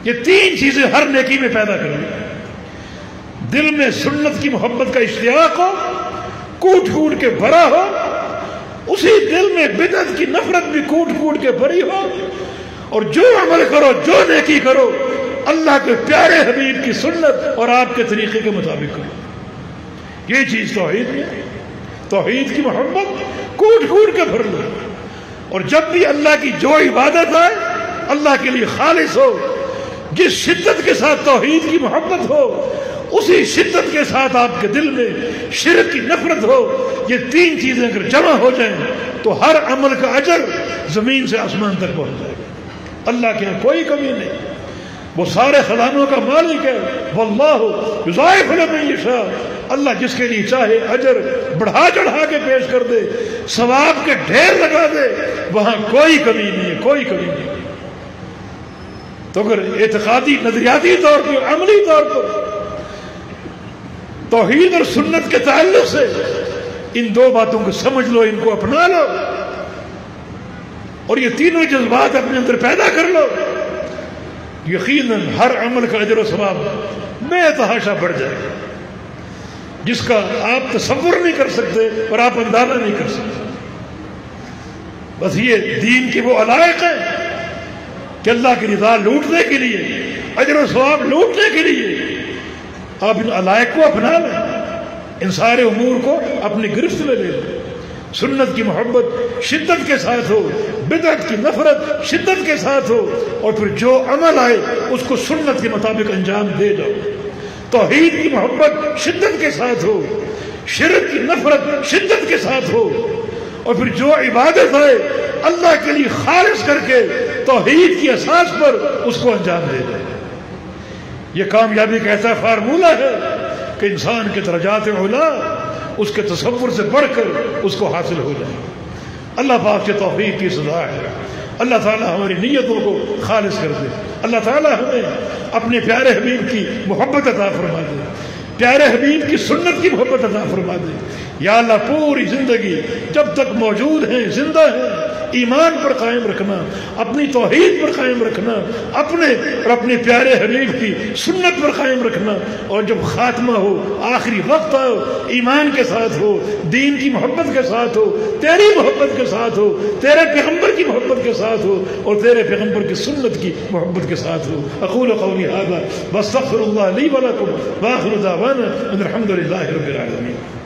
یہ 3 چیزیں ہر نیکی میں پیدا کریں۔ دل میں سنت کی محبت کا اشتیاق ہو، کوٹ کوٹ کے بھرا ہو، اسی دل میں بدعت کی نفرت بھی کوٹ کوٹ کے بھری ہو، اور جو عمل کرو، جو نیکی کرو، اللہ کے پیارے حبیب کی سنت اور آپ کے طریقے کے مطابق کرو۔ یہ چیز توحید ہے۔ توحید کی محبت کوٹ کوٹ کے بھر لو، اور جب بھی اللہ کی جو عبادت آئے اللہ کے لیے خالص ہو، جس شدت کے ساتھ توحید کی محبت ہو، اسی شدت کے ساتھ آپ کے دل میں شرک کی نفرت ہو۔ یہ 3 چیزیں اگر جمع ہو جائیں تو ہر عمل کا اجر زمین سے آسمان تک پہنچ جائے گا۔ اللہ کے یہاں کوئی کمی نہیں، وہ سارے خزانوں کا مالک ہے۔ واللہ یضاعف لمن یشاء، اللہ جس کے لیے چاہے اجر بڑھا چڑھا کے پیش کر دے، ثواب کے ڈھیر لگا دے، وہاں کوئی کمی نہیں ہے، کوئی کمی نہیں۔ تو اگر اعتقادی نظریاتی طور پر، عملی طور پر توحید اور سنت کے تعلق سے ان 2 باتوں کو سمجھ لو، ان کو اپنا لو، اور یہ تینوں جذبات اپنے اندر پیدا کر لو، یقیناً ہر عمل کا اجر و ثواب بے تحاشا بڑھ جائے گا، جس کا آپ تصور نہیں کر سکتے اور آپ اندازہ نہیں کر سکتے۔ بس یہ دین کے وہ علائق ہیں کہ اللہ کی رضا لوٹنے کے لیے، اجر و ثواب لوٹنے کے لیے آپ ان علائق کو اپنا لیں، ان سارے امور کو اپنی گرفت میں لے لیں۔ سنت کی محبت شدت کے ساتھ ہو، بدعت کی نفرت شدت کے ساتھ ہو، اور پھر جو عمل آئے اس کو سنت کے مطابق انجام دے جاؤ۔ توحید کی محبت شدت کے ساتھ ہو، شرک کی نفرت شدت کے ساتھ ہو، اور پھر جو عبادت آئے اللہ کے لیے خالص کر کے توحید کی اساس پر اس کو انجام دے جائے۔ یہ کامیابی کا ایسا فارمولہ ہے کہ انسان کے درجات علا اس کے تصور سے بڑھ کر اس کو حاصل ہو جائے۔ اللہ پاک کے توفیق کی سزا ہے۔ اللہ تعالی ہماری نیتوں کو خالص کر دے۔ اللہ تعالی ہمیں اپنے پیارے حبیب کی محبت عطا فرما دے۔ پیارے حبیب کی سنت کی محبت عطا فرما دے یا اللہ پوری زندگی جب تک موجود ہیں زندہ ہیں ایمان پر قائم رکھنا اپنی توحید پر قائم رکھنا اپنے اور اپنے پیارے حبیب کی سنت پر قائم رکھنا اور جب خاتمہ ہو آخری وقت ہو ایمان کے ساتھ ہو دین کی محبت کے ساتھ ہو تیری محبت کے ساتھ ہو تیرے پیغمبر کی محبت کے ساتھ ہو اور تیرے پیغمبر کی سنت کی محبت کے ساتھ ہو اقول قولی ھذا واستغفر اللہ لی ولکم وآخر دعوانا ان الحمد للہ رب العالمین